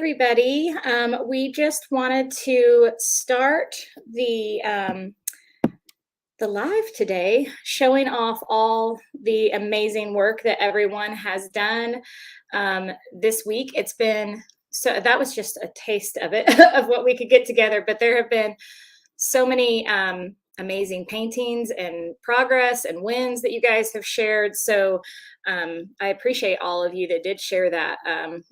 everybody. We just wanted to start the live today, showing off all the amazing work that everyone has done this week. It's been so that was just a taste of it of what we could get together, but there have been so many amazing paintings and progress and wins that you guys have shared. So I appreciate all of you that did share that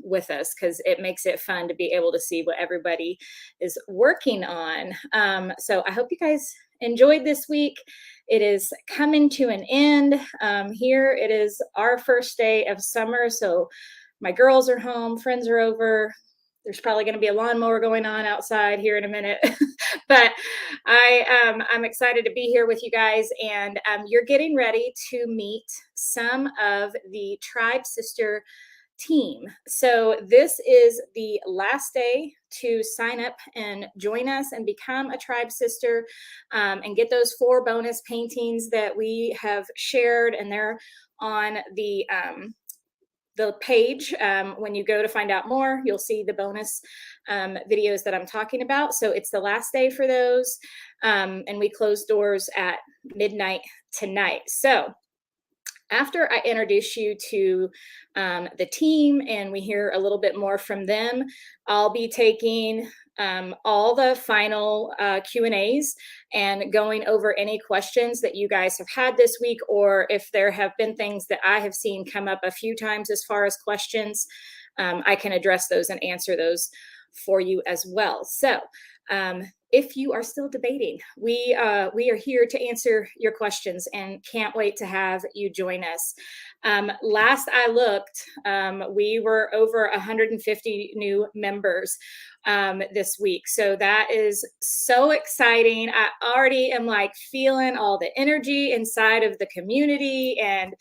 with us, because it makes it fun to be able to see what everybody is working on. So I hope you guys enjoyed this week. It is coming to an end. Here it is our first day of summer. So my girls are home, friends are over. There's probably going to be a lawnmower going on outside here in a minute, but I'm excited to be here with you guys, and you're getting ready to meet some of the Tribe Sister team. So this is the last day to sign up and join us and become a Tribe Sister, and get those 4 bonus paintings that we have shared, and they're on the page. When you go to find out more, you'll see the bonus videos that I'm talking about. So it's the last day for those, and we close doors at midnight tonight. So after I introduce you to the team and we hear a little bit more from them, I'll be taking all the final Q&As and going over any questions that you guys have had this week, or if there have been things that I have seen come up a few times as far as questions, I can address those and answer those for you as well. So if you are still debating, we are here to answer your questions and can't wait to have you join us. Last I looked, we were over 150 new members this week. So that is so exciting. I already am like feeling all the energy inside of the community, and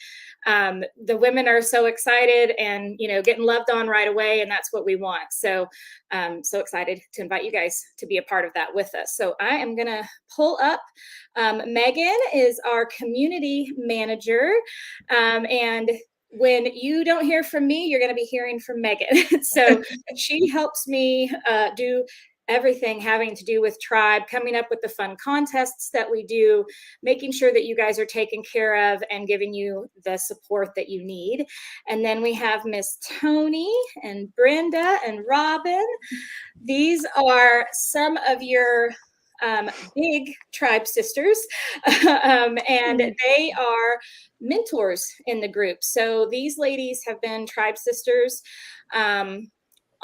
the women are so excited and, getting loved on right away. And that's what we want. So so excited to invite you guys to be a part of that with us. So I am going to pull up. Megan is our community manager. And when you don't hear from me, you're going to be hearing from Megan. So she helps me do everything having to do with Tribe, coming up with the fun contests that we do, making sure that you guys are taken care of and giving you the support that you need. And then we have Miss Tony and Brenda and Robin. These are some of your big Tribe sisters, and they are mentors in the group. So these ladies have been Tribe sisters.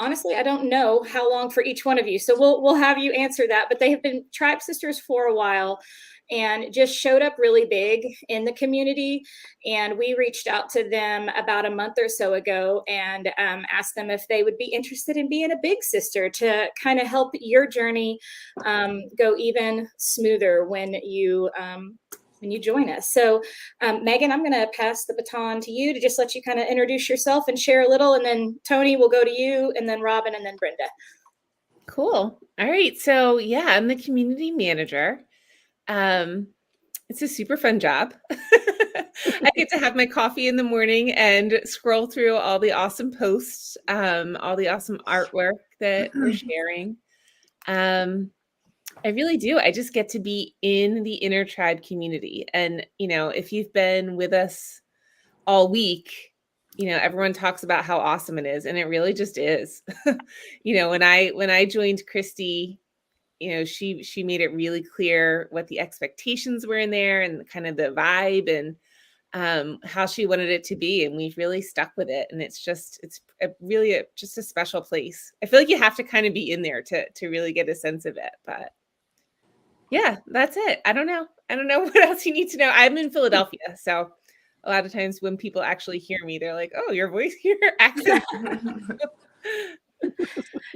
Honestly, I don't know how long for each one of you, so we'll have you answer that. But they have been Tribe sisters for a while and just showed up really big in the community. And we reached out to them about a month or so ago and asked them if they would be interested in being a big sister to kind of help your journey go even smoother when you join us. So Megan, I'm going to pass the baton to you to just let you kind of introduce yourself and share a little, and then Tony will go to you, and then Robin, and then Brenda. Cool. All right. So yeah, I'm the community manager. It's a super fun job. I get to have my coffee in the morning and scroll through all the awesome posts, all the awesome artwork that we're sharing. I really do. I just get to be in the inner Tribe community. And, if you've been with us all week, everyone talks about how awesome it is. And it really just is. When I joined Christie, she made it really clear what the expectations were in there and kind of the vibe and how she wanted it to be. And we've really stuck with it. And it's really just a special place. I feel like you have to kind of be in there to really get a sense of it. But yeah, that's it. I don't know what else you need to know. I'm in Philadelphia. So a lot of times when people actually hear me, they're like, oh, your voice, your accent.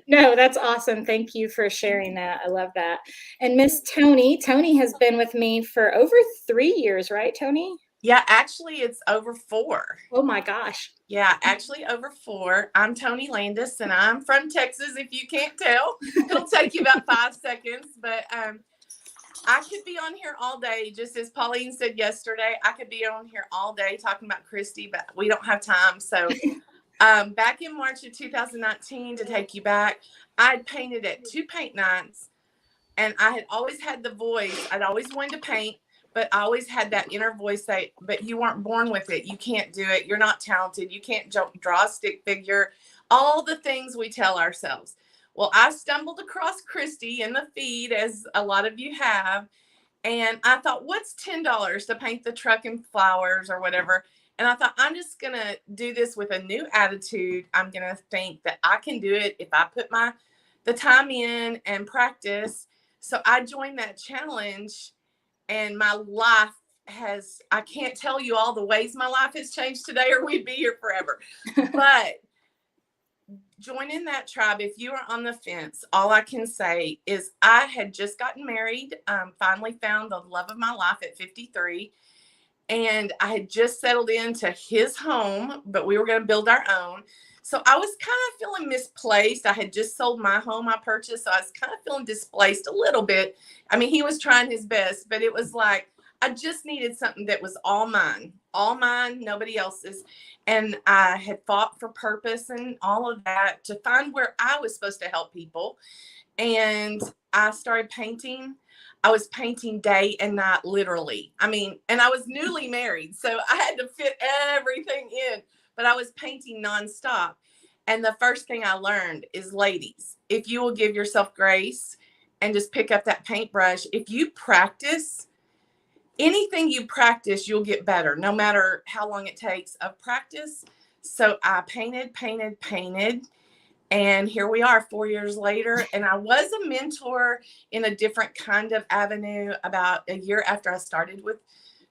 No, that's awesome. Thank you for sharing that. I love that. And Miss Tony has been with me for over 3 years, right, Tony? Yeah, actually, it's over 4. Oh my gosh. Yeah, actually over 4. I'm Tony Landis, and I'm from Texas, if you can't tell. It'll take you about 5 seconds, but I could be on here all day. Just as Pauline said yesterday, I could be on here all day talking about Christie, but we don't have time. So Back in March of 2019, to take you back, I'd painted at 2 paint nights, and I had always had the voice. I'd always wanted to paint, but I always had that inner voice say, but you weren't born with it. You can't do it. You're not talented. You can't draw a stick figure. All the things we tell ourselves. Well, I stumbled across Christie in the feed, as a lot of you have, and I thought, what's $10 to paint the truck in flowers or whatever? And I thought, I'm just going to do this with a new attitude. I'm going to think that I can do it if I put the time in and practice. So I joined that challenge, and my life I can't tell you all the ways my life has changed today, or we'd be here forever. But joining that tribe, if you are on the fence, all I can say is I had just gotten married, finally found the love of my life at 53. And I had just settled into his home, but we were going to build our own. So I was kind of feeling misplaced. I had just sold my home I purchased. So I was kind of feeling displaced a little bit. I mean, he was trying his best, but it was like, I just needed something that was all mine, nobody else's. And I had fought for purpose and all of that to find where I was supposed to help people. And I started painting. I was painting day and night, literally. I mean, and I was newly married, so I had to fit everything in, but I was painting nonstop. And the first thing I learned is, ladies, if you will give yourself grace and just pick up that paintbrush, if you practice, anything you practice, you'll get better, no matter how long it takes of practice. So I painted. And here we are 4 years later. And I was a mentor in a different kind of avenue about a year after I started with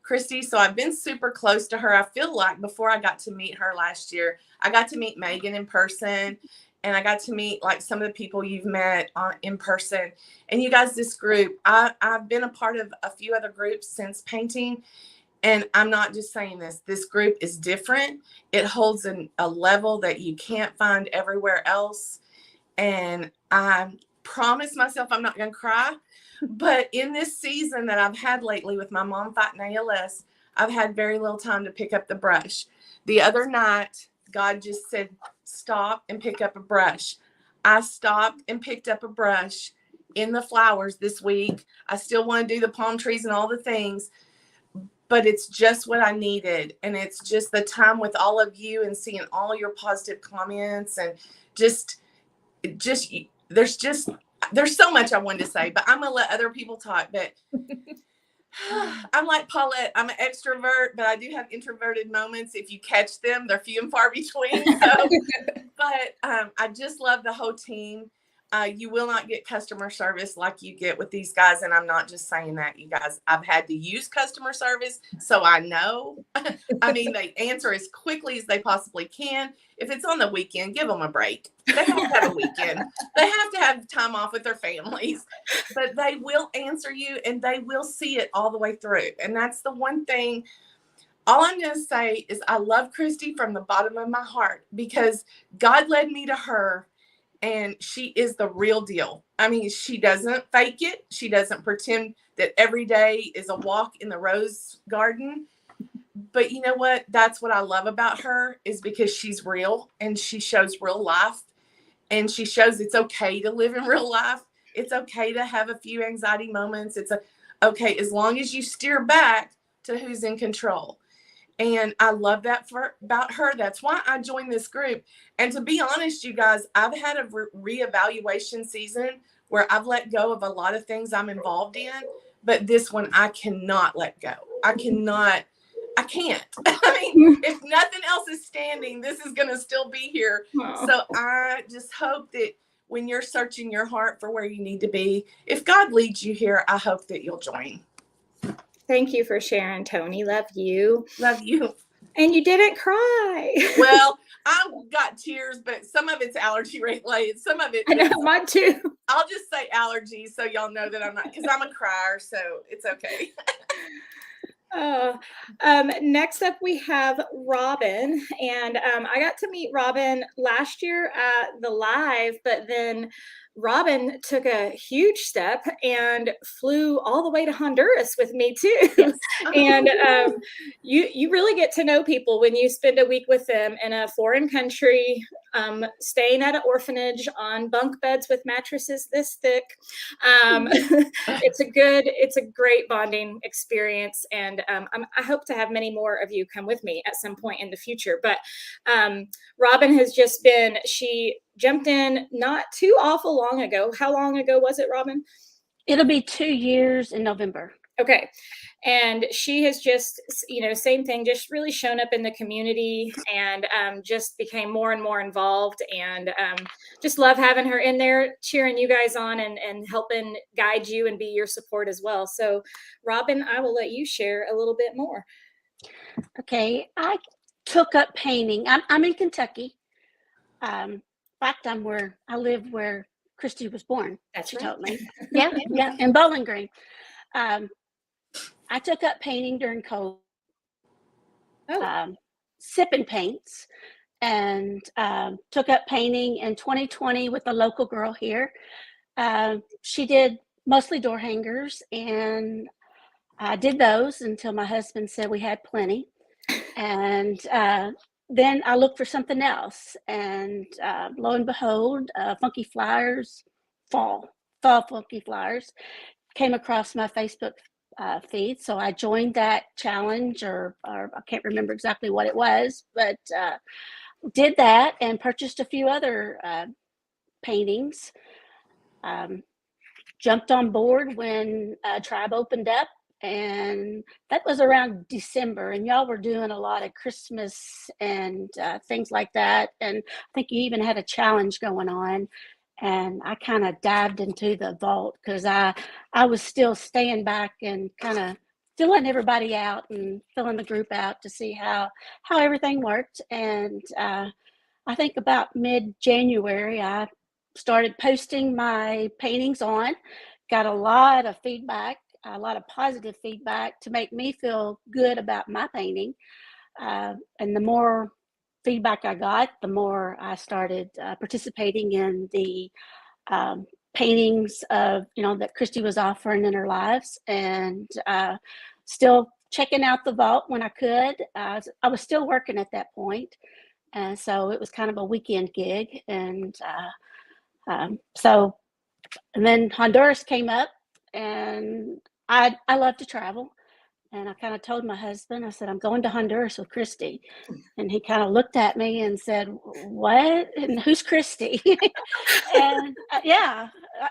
Christie. So I've been super close to her. I feel like before I got to meet her last year, I got to meet Megan in person. And I got to meet like some of the people you've met in person. And you guys, this group, I've been a part of a few other groups since painting. And I'm not just saying this. This group is different. It holds a level that you can't find everywhere else. And I promise myself I'm not going to cry. But in this season that I've had lately with my mom fighting ALS, I've had very little time to pick up the brush. The other night, God just said, stop and pick up a brush. I stopped and picked up a brush in the flowers this week. I still want to do the palm trees and all the things. But it's just what I needed. And it's just the time with all of you and seeing all your positive comments and just there's so much I wanted to say, but I'm going to let other people talk. But I'm like Paulette. I'm an extrovert, but I do have introverted moments. If you catch them, they're few and far between. So, but I just love the whole team. You will not get customer service like you get with these guys. And I'm not just saying that, you guys. I've had to use customer service, so I know. I mean, they answer as quickly as they possibly can. If it's on the weekend, give them a break. They have to have a weekend. They have to have time off with their families. But they will answer you, and they will see it all the way through. And that's the one thing. All I'm going to say is I love Christie from the bottom of my heart, because God led me to her. And she is the real deal. I mean, she doesn't fake it. She doesn't pretend that every day is a walk in the rose garden. But you know what? That's what I love about her, is because she's real and she shows real life. And she shows it's okay to live in real life. It's okay to have a few anxiety moments. It's okay as long as you steer back to who's in control. And I love that about her. That's why I joined this group. And to be honest, you guys, I've had a reevaluation season where I've let go of a lot of things I'm involved in. But this one, I cannot let go. I can't. I mean, if nothing else is standing, this is going to still be here. Wow. So I just hope that when you're searching your heart for where you need to be, if God leads you here, I hope that you'll join. Thank you for sharing, Tony. Love you. Love you. And you didn't cry. Well, I got tears, but some of it's allergy related. Some of it. I know, mine too. I'll just say allergies so y'all know that I'm not, because I'm a crier, so it's okay. Next up, we have Robin. And I got to meet Robin last year at the live, but then Robin took a huge step and flew all the way to Honduras with me too. Yes. And you really get to know people when you spend a week with them in a foreign country, staying at an orphanage on bunk beds with mattresses this thick. It's a great bonding experience, and I hope to have many more of you come with me at some point in the future. But Robin has she jumped in not too awful long ago. How long ago was it, Robin? It'll be 2 years in November. Okay. And she has just, same thing, just really shown up in the community and just became more and more involved, and just love having her in there, cheering you guys on and helping guide you and be your support as well. So Robin, I will let you share a little bit more. Okay. I took up painting. I'm in Kentucky. In fact, I live where Christie was born. That's she right. told me. Yeah, in Bowling Green. I took up painting during COVID, sipping paints, and took up painting in 2020 with a local girl here. She did mostly door hangers, and I did those until my husband said we had plenty. And then I looked for something else, and lo and behold, Funky Flyers, fall Funky Flyers came across my Facebook feed. So I joined that challenge, or I can't remember exactly what it was, but did that and purchased a few other paintings. Jumped on board when Tribe opened up, and that was around December, and y'all were doing a lot of Christmas and things like that, and I think you even had a challenge going on. And I kind of dived into the vault because I was still staying back and kind of filling everybody out and filling the group out to see how everything worked. And I think about mid-January, I started posting my paintings on, got a lot of feedback, a lot of positive feedback to make me feel good about my painting. And the more feedback I got, the more I started participating in the paintings of, that Christie was offering in her lives, and still checking out the vault when I could. I was still working at that point, and so it was kind of a weekend gig. And and then Honduras came up, and I love to travel. And I kind of told my husband, I said, I'm going to Honduras with Christie. And he kind of looked at me and said, what? And who's Christie? And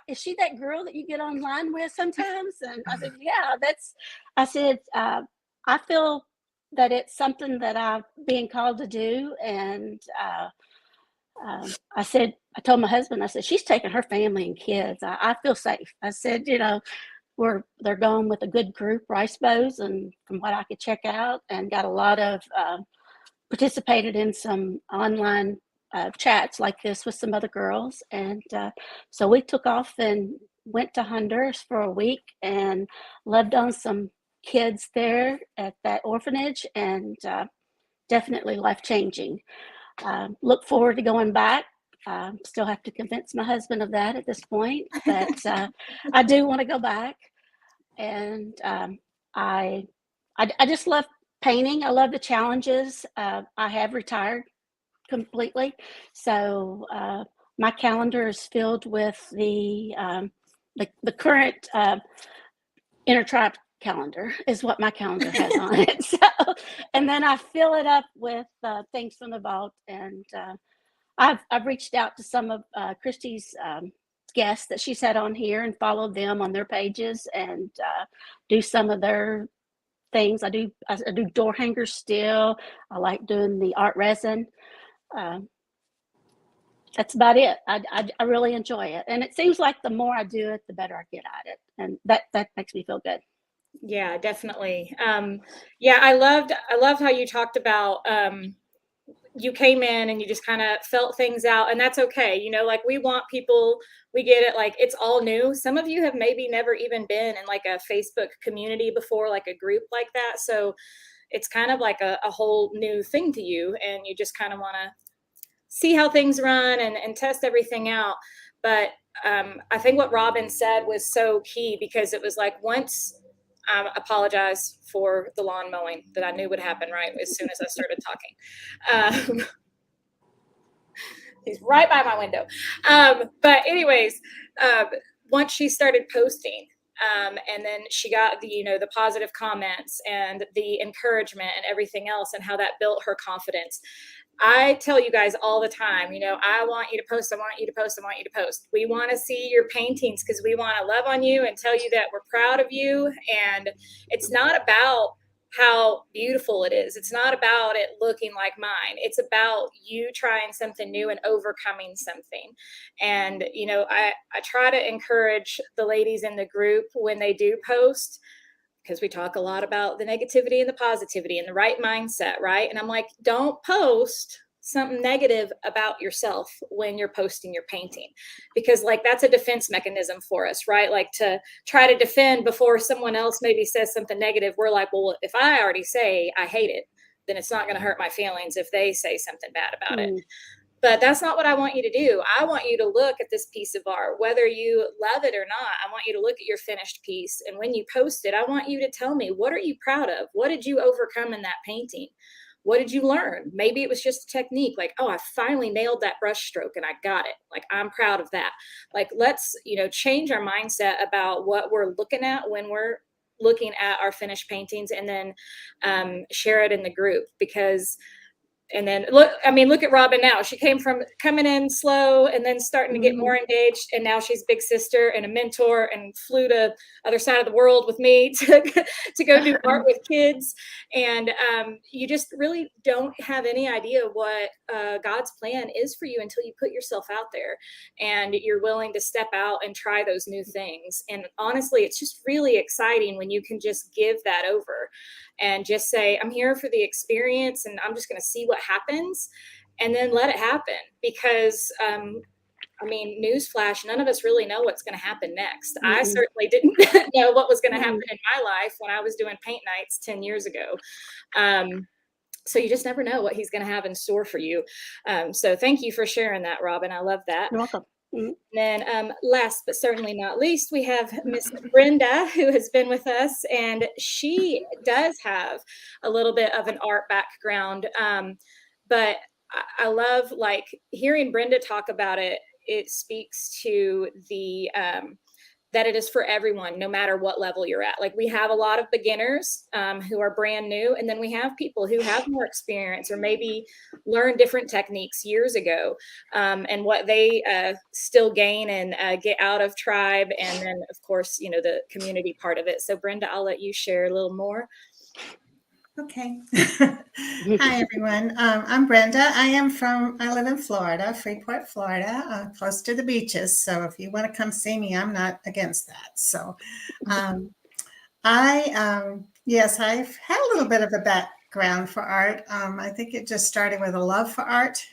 is she that girl that you get online with sometimes? And I said, yeah, I feel that it's something that I'm being called to do. And I told my husband, I said, she's taking her family and kids. I feel safe. I said, they're going with a good group, Rice Bows, and from what I could check out, and got a lot of participated in some online chats like this with some other girls. And so we took off and went to Honduras for a week and loved on some kids there at that orphanage, and definitely life-changing. Look forward to going back. Still have to convince my husband of that at this point, but I do want to go back. And I just love painting. I love the challenges. I have retired completely, so my calendar is filled with the current intertribe calendar is what my calendar has on it. So, and then I fill it up with things from the vault. And I've reached out to some of Christie's guests that she's had on here and followed them on their pages and do some of their things. I do door hangers still. I like doing the art resin. That's about it. I really enjoy it, and it seems like the more I do it, the better I get at it, and that makes me feel good. Yeah, definitely. I loved how you talked about you came in and you just kind of felt things out, and that's okay. Like, we want people, we get it. Like, it's all new. Some of you have maybe never even been in like a Facebook community before, like a group like that. So it's kind of like a whole new thing to you, and you just kind of want to see how things run and test everything out. But I think what Robin said was so key, because it was like, once apologize for the lawn mowing that I knew would happen right as soon as I started talking. He's right by my window. But anyways, once she started posting, and then she got the positive comments and the encouragement and everything else, and how that built her confidence. I tell you guys all the time, I want you to post, I want you to post, I want you to post. We want to see your paintings because we want to love on you and tell you that we're proud of you. And it's not about how beautiful it is. It's not about it looking like mine. It's about you trying something new and overcoming something. And, I try to encourage the ladies in the group when they do post, because we talk a lot about the negativity and the positivity and the right mindset, right? And I'm like, don't post something negative about yourself when you're posting your painting, because like that's a defense mechanism for us, right? Like to try to defend before someone else maybe says something negative. We're like, well, if I already say I hate it, then it's not going to hurt my feelings if they say something bad about it. But that's not what I want you to do. I want you to look at this piece of art, whether you love it or not. I want you to look at your finished piece. And when you post it, I want you to tell me, what are you proud of? What did you overcome in that painting? What did you learn? Maybe it was just a technique, like, oh, I finally nailed that brush stroke and I got it. Like, I'm proud of that. Like, let's, change our mindset about what we're looking at when we're looking at our finished paintings, and then share it in the group. And then look at Robin now. She came from coming in slow and then starting to get more engaged. And now she's big sister and a mentor, and flew to other side of the world with me to go do art with kids. And you just really don't have any idea what God's plan is for you until you put yourself out there and you're willing to step out and try those new things. And honestly, it's just really exciting when you can just give that over and just say, I'm here for the experience and I'm just going to see what happens, and then let it happen. Because, newsflash, none of us really know what's going to happen next. I certainly didn't know what was going to happen in my life when I was doing paint nights 10 years ago. So you just never know what he's going to have in store for you. So thank you for sharing that, Robin. I love that. You're welcome. And then last but certainly not least, we have Miss Brenda, who has been with us, and she does have a little bit of an art background. But I love like hearing Brenda talk about it. It speaks to the that it is for everyone, no matter what level you're at. Like, we have a lot of beginners who are brand new, and then we have people who have more experience or maybe learned different techniques years ago, and what they still gain and get out of tribe. And then, of course, the community part of it. So Brenda, I'll let you share a little more. Okay. Hi, everyone. I'm Brenda. I live in Florida, Freeport, Florida, close to the beaches. So if you want to come see me, I'm not against that. So yes, I've had a little bit of a background for art. I think it just started with a love for art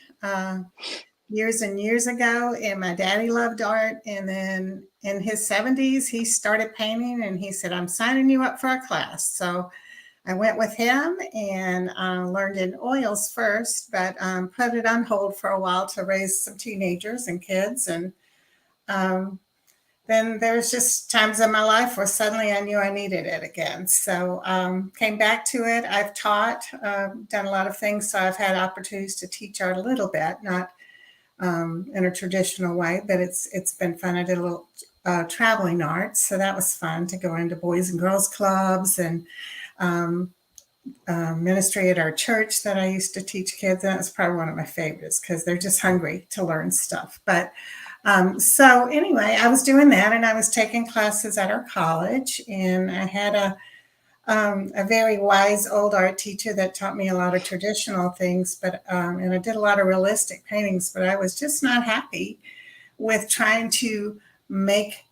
years and years ago. And my daddy loved art. And then in his 70s, he started painting, and he said, I'm signing you up for a class. So I went with him and learned in oils first, but put it on hold for a while to raise some teenagers and kids. And then there was just times in my life where suddenly I knew I needed it again. So came back to it. I've taught, done a lot of things. So I've had opportunities to teach art a little bit, not in a traditional way, but it's been fun. I did a little traveling arts. So that was fun to go into boys and girls clubs and ministry at our church that I used to teach kids. And that's probably one of my favorites because they're just hungry to learn stuff. But so anyway, I was doing that, and I was taking classes at our college, and I had a very wise old art teacher that taught me a lot of traditional things, but and I did a lot of realistic paintings, but I was just not happy with trying to make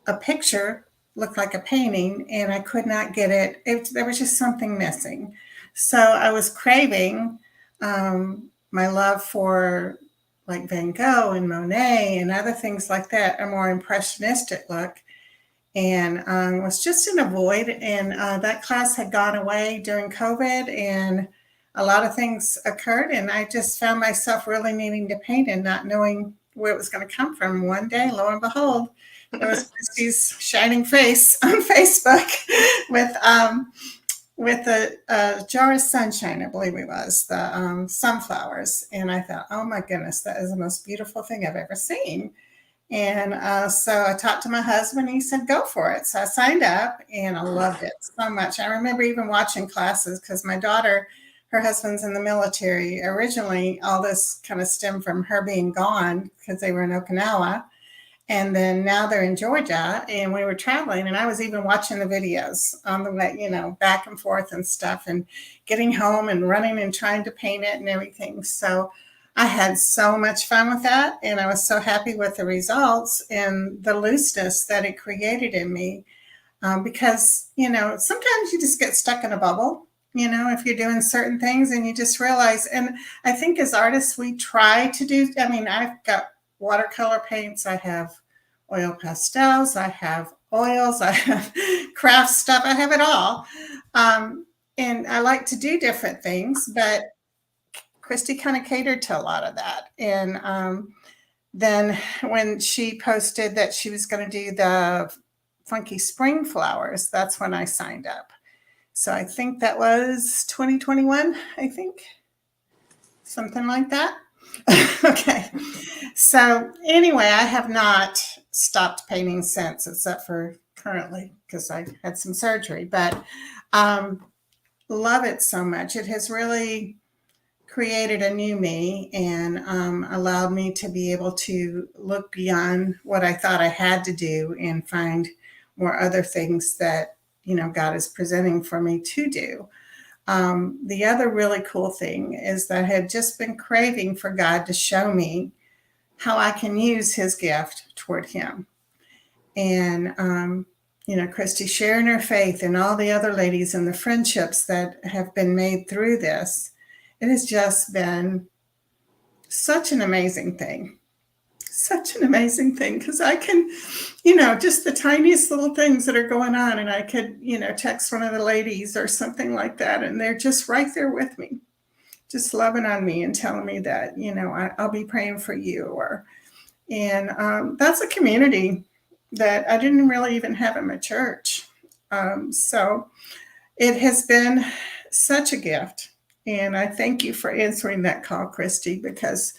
a picture look like a painting, and I could not get it. There was just something missing. So I was craving my love for like Van Gogh and Monet and other things like that, a more impressionistic look, and was just in a void. And that class had gone away during COVID, and a lot of things occurred, and I just found myself really needing to paint and not knowing where it was going to come from. One day, lo and behold, It was Christie's shining face on Facebook with a jar of sunshine, I believe it was, the sunflowers. And I thought, oh my goodness, that is the most beautiful thing I've ever seen. And so I talked to my husband, and he said, go for it. So I signed up, and I loved it so much. I remember even watching classes because my daughter, her husband's in the military. Originally, all this kind of stemmed from her being gone because they were in Okinawa. And then now they're in Georgia, and we were traveling, and I was even watching the videos on the way, back and forth and stuff, and getting home and running and trying to paint it and everything. So I had so much fun with that, and I was so happy with the results and the looseness that it created in me. Because, sometimes you just get stuck in a bubble, if you're doing certain things and you just realize, and I think as artists, we try to do, I've got watercolor paints, I have oil pastels, I have oils, I have craft stuff, I have it all. And I like to do different things, but Christie kind of catered to a lot of that. And then when she posted that she was going to do the funky spring flowers, that's when I signed up. So I think that was 2021, I think. Something like that. Okay. So anyway, I have not stopped painting since, except for currently because I had some surgery, but love it so much. It has really created a new me and allowed me to be able to look beyond what I thought I had to do and find more other things that, God is presenting for me to do. The other really cool thing is that I had just been craving for God to show me how I can use his gift toward him. And, Christie sharing her faith and all the other ladies and the friendships that have been made through this. It has just been such an amazing thing. Such an amazing thing because I can, just the tiniest little things that are going on, and I could, text one of the ladies or something like that, and they're just right there with me, just loving on me and telling me that, I'll be praying for you. And that's a community that I didn't really even have in my church. So it has been such a gift. And I thank you for answering that call, Christie, because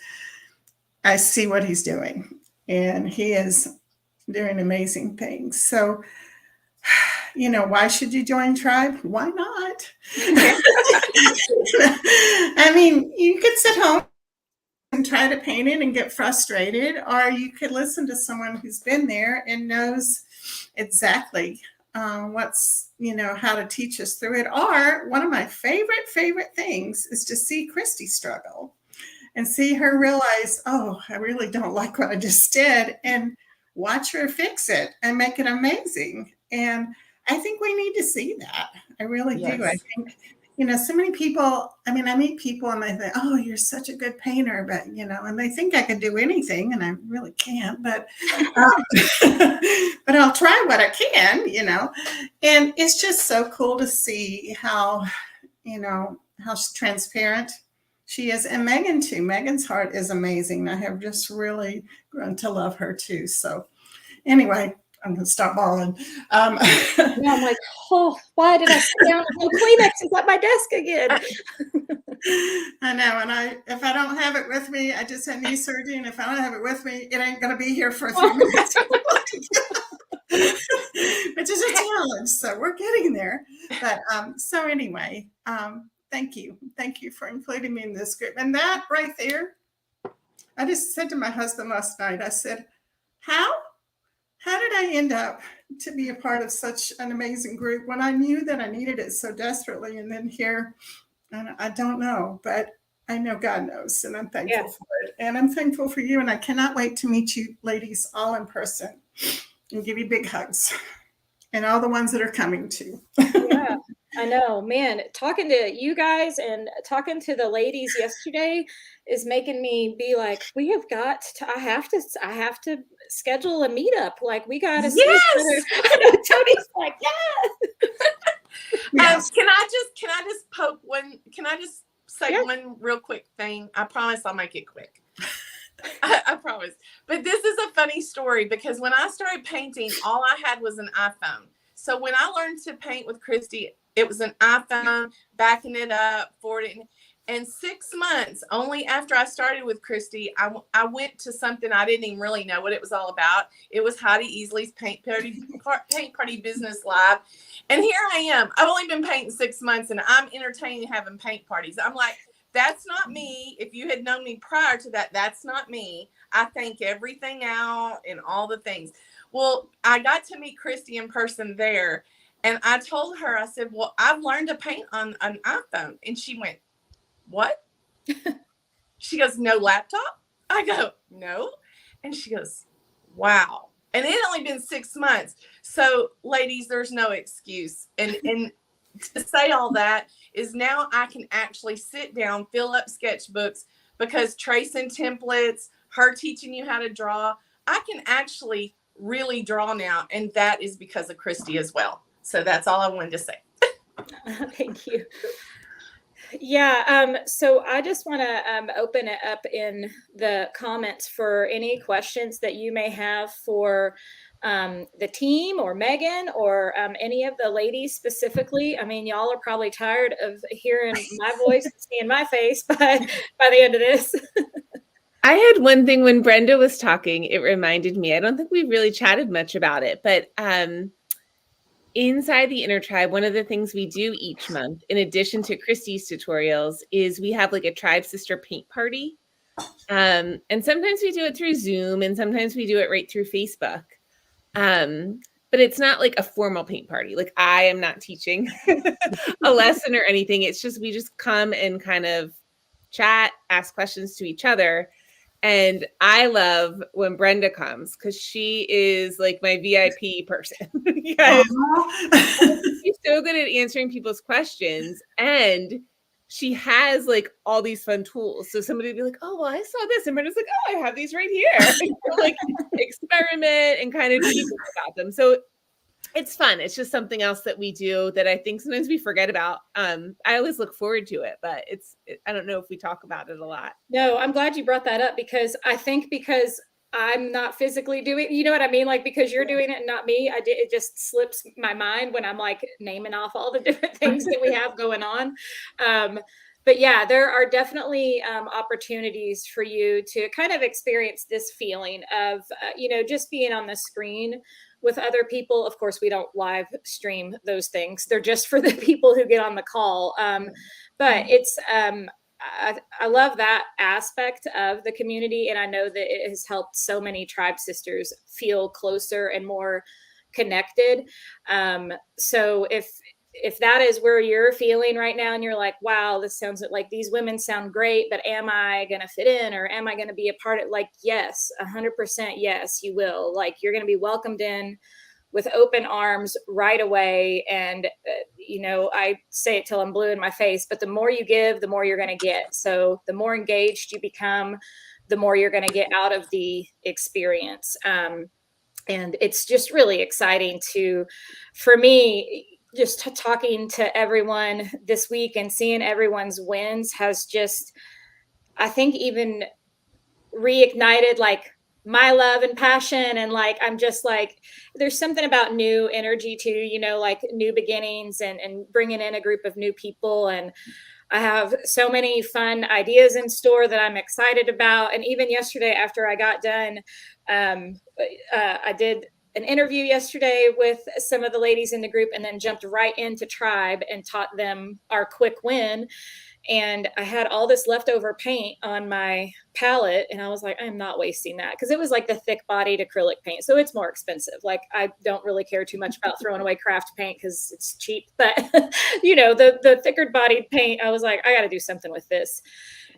I see what he's doing, and he is doing amazing things. So, why should you join Tribe? Why not? You could sit home and try to paint it and get frustrated, or you could listen to someone who's been there and knows exactly what's, how to teach us through it. Or one of my favorite things is to see Christie struggle. And see her realize, oh, I really don't like what I just did, and watch her fix it and make it amazing. And I think we need to see that. I really do. I think, so many people, I meet people and they think, oh, you're such a good painter, but, and they think I can do anything, and I really can't, but, but I'll try what I can, and it's just so cool to see how, how transparent she is. And Megan too. Megan's heart is amazing. I have just really grown to love her too. So anyway, I'm going to stop bawling. Yeah, I'm like, oh, why did I sit down? Oh, Kleenex is at my desk again. I know. And if I don't have it with me, I just had knee surgery. And if I don't have it with me, it ain't going to be here for a few minutes. Which is a challenge. So we're getting there. But so anyway, thank you. Thank you for including me in this group. And that right there, I just said to my husband last night, I said, how did I end up to be a part of such an amazing group when I knew that I needed it so desperately? And then here, and I don't know, but I know God knows, and I'm thankful for it. And I'm thankful for you. And I cannot wait to meet you ladies all in person and give you big hugs, and all the ones that are coming too. Yeah. I know, man, talking to you guys and talking to the ladies yesterday is making me be like, we have got to, I have to schedule a meetup. Like, we got to see each other. I know, Tony's like, Yes. Can I just say one real quick thing? I promise I'll make it quick. I promise. But this is a funny story because when I started painting, all I had was an iPhone. So when I learned to paint with Christy, it was an iPhone, backing it up, forwarding. And 6 months only after I started with Christy, I went to something I didn't even really know what it was all about. It was Heidi Easley's Paint Party Business Live. And here I am. I've only been painting 6 months and I'm entertaining having paint parties. I'm like, that's not me. If you had known me prior to that, that's not me. I think everything out and all the things. Well, I got to meet Christy in person there. And I told her, I said, well, I've learned to paint on an iPhone. And she went, what? She goes, no laptop? I go, no. And she goes, wow. And it had only been 6 months. So ladies, there's no excuse. And to say all that is now I can actually sit down, fill up sketchbooks, because tracing templates, her teaching you how to draw, I can actually really draw now. And that is because of Christy as well. So that's all I wanted to say. Thank you. Yeah, so I just want to open it up in the comments for any questions that you may have for the team or Megan or any of the ladies specifically. I mean, y'all are probably tired of hearing my voice and seeing my face by the end of this. I had one thing when Brenda was talking, it reminded me, I don't think we've really chatted much about it, but inside the Inner Tribe, one of the things we do each month, in addition to Christie's tutorials, is we have like a Tribe Sister paint party. And sometimes we do it through Zoom and sometimes we do it right through Facebook. But it's not like a formal paint party. Like I am not teaching a lesson or anything. It's just, we just come and kind of chat, ask questions to each other. And I love when Brenda comes because she is like my VIP person. Because she's so good at answering people's questions. And she has like all these fun tools. So somebody would be like, oh, well, I saw this. And Brenda's like, oh, I have these right here. And so, like experiment and kind of teach about them. So it's fun. It's just something else that we do that I think sometimes we forget about. I always look forward to it, but I don't know if we talk about it a lot. No, I'm glad you brought that up because I think because I'm not physically doing, you know what I mean? Like, because you're doing it and not me, it just slips my mind when I'm like naming off all the different things that we have going on. But yeah, there are definitely opportunities for you to kind of experience this feeling of, just being on the screen with other people. Of course, we don't live stream those things. They're just for the people who get on the call. But it's, I love that aspect of the community. And I know that it has helped so many Tribe Sisters feel closer and more connected. So if that is where you're feeling right now and you're like, wow, this sounds like these women sound great, but am I going to fit in or am I going to be a part of, like, yes, 100% yes, you will. Like, you're going to be welcomed in with open arms right away. And, I say it till I'm blue in my face, but the more you give, the more you're going to get. So the more engaged you become, the more you're going to get out of the experience. And it's just really exciting for me, just talking to everyone this week and seeing everyone's wins has just, I think, even reignited like my love and passion. And like, I'm just like, there's something about new energy too, like new beginnings and bringing in a group of new people. And I have so many fun ideas in store that I'm excited about. And even yesterday, after I got done, I did an interview yesterday with some of the ladies in the group and then jumped right into Tribe and taught them our quick win. And I had all this leftover paint on my palette and I was like, I'm not wasting that, because it was like the thick bodied acrylic paint. So it's more expensive. Like, I don't really care too much about throwing away craft paint because it's cheap. But, the thicker bodied paint, I was like, I got to do something with this.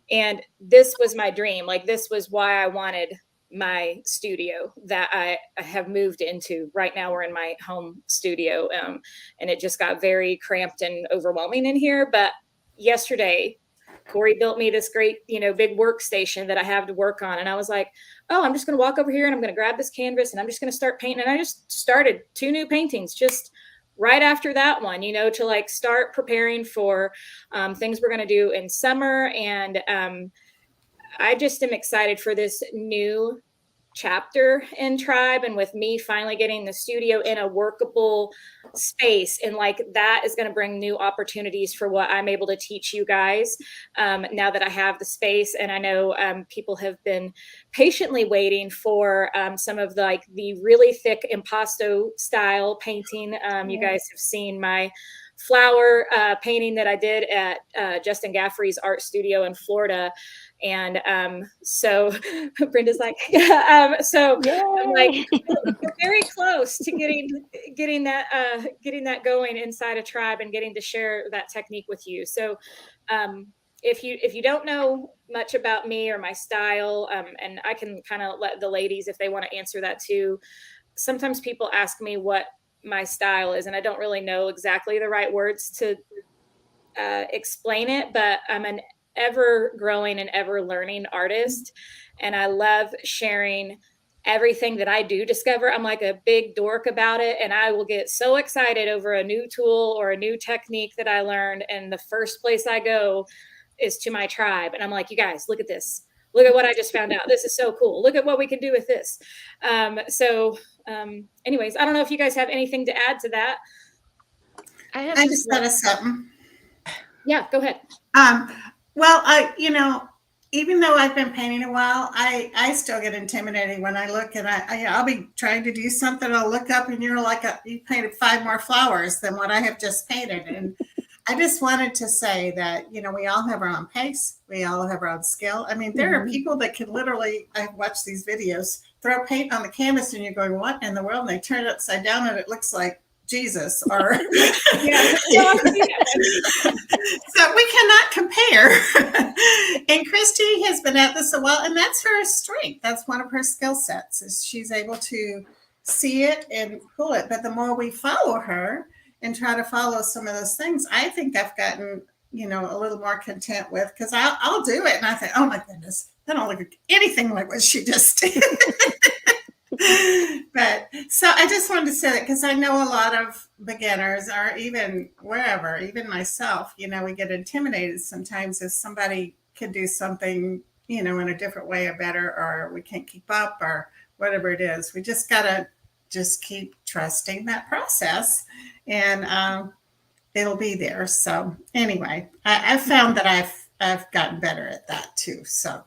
And this was my dream. Like, this was why I wanted my studio that I have moved into. Right now we're in my home studio, and it just got very cramped and overwhelming in here. But yesterday, Corey built me this great, big workstation that I have to work on. And I was like, oh, I'm just going to walk over here and I'm going to grab this canvas and I'm just going to start painting. And I just started 2 new paintings just right after that one, to like start preparing for things we're going to do in summer. And I just am excited for this new chapter in Tribe, and with me finally getting the studio in a workable space, and like that is going to bring new opportunities for what I'm able to teach you guys, now that I have the space. And I know people have been patiently waiting for some of the really thick impasto style painting. You guys have seen my flower painting that I did at Justin Gaffrey's art studio in Florida. And so Brenda's like, yeah. So I'm like, Yay. we're very close to getting that going inside a Tribe and getting to share that technique with you. So if you don't know much about me or my style, and I can kind of let the ladies, if they want to answer that too. Sometimes people ask me what my style is, and I don't really know exactly the right words to explain it, but I'm an ever growing and ever learning artist, and I love sharing everything that I do discover. I'm like a big dork about it, and I will get so excited over a new tool or a new technique that I learned, and the first place I go is to my Tribe, and I'm like, you guys, look at this. Look at what I just found out. This is so cool. Look at what we can do with this. Anyways, I don't know if you guys have anything to add to that. I just thought of something. Yeah, go ahead. Well, even though I've been painting a while, I still get intimidated when I look, and I'll be trying to do something. I'll look up, and you're like, you painted 5 more flowers than what I have just painted. And I just wanted to say that, we all have our own pace. We all have our own skill. I mean, there are people that can literally, I've watched these videos, throw paint on the canvas, and you're going, what in the world? And they turn it upside down, and it looks like Jesus, or Yeah. so we cannot compare. And Christie has been at this a while, and that's her strength. That's one of her skill sets, is she's able to see it and pull it. But the more we follow her and try to follow some of those things, I think I've gotten, a little more content with, because I'll do it, and I think, oh my goodness, I don't look anything like what she just did. But so I just wanted to say that, because I know a lot of beginners, or even wherever, even myself, we get intimidated sometimes if somebody could do something, in a different way or better, or we can't keep up, or whatever it is. We just got to just keep trusting that process, and it'll be there. So anyway, I found that I've gotten better at that too. So.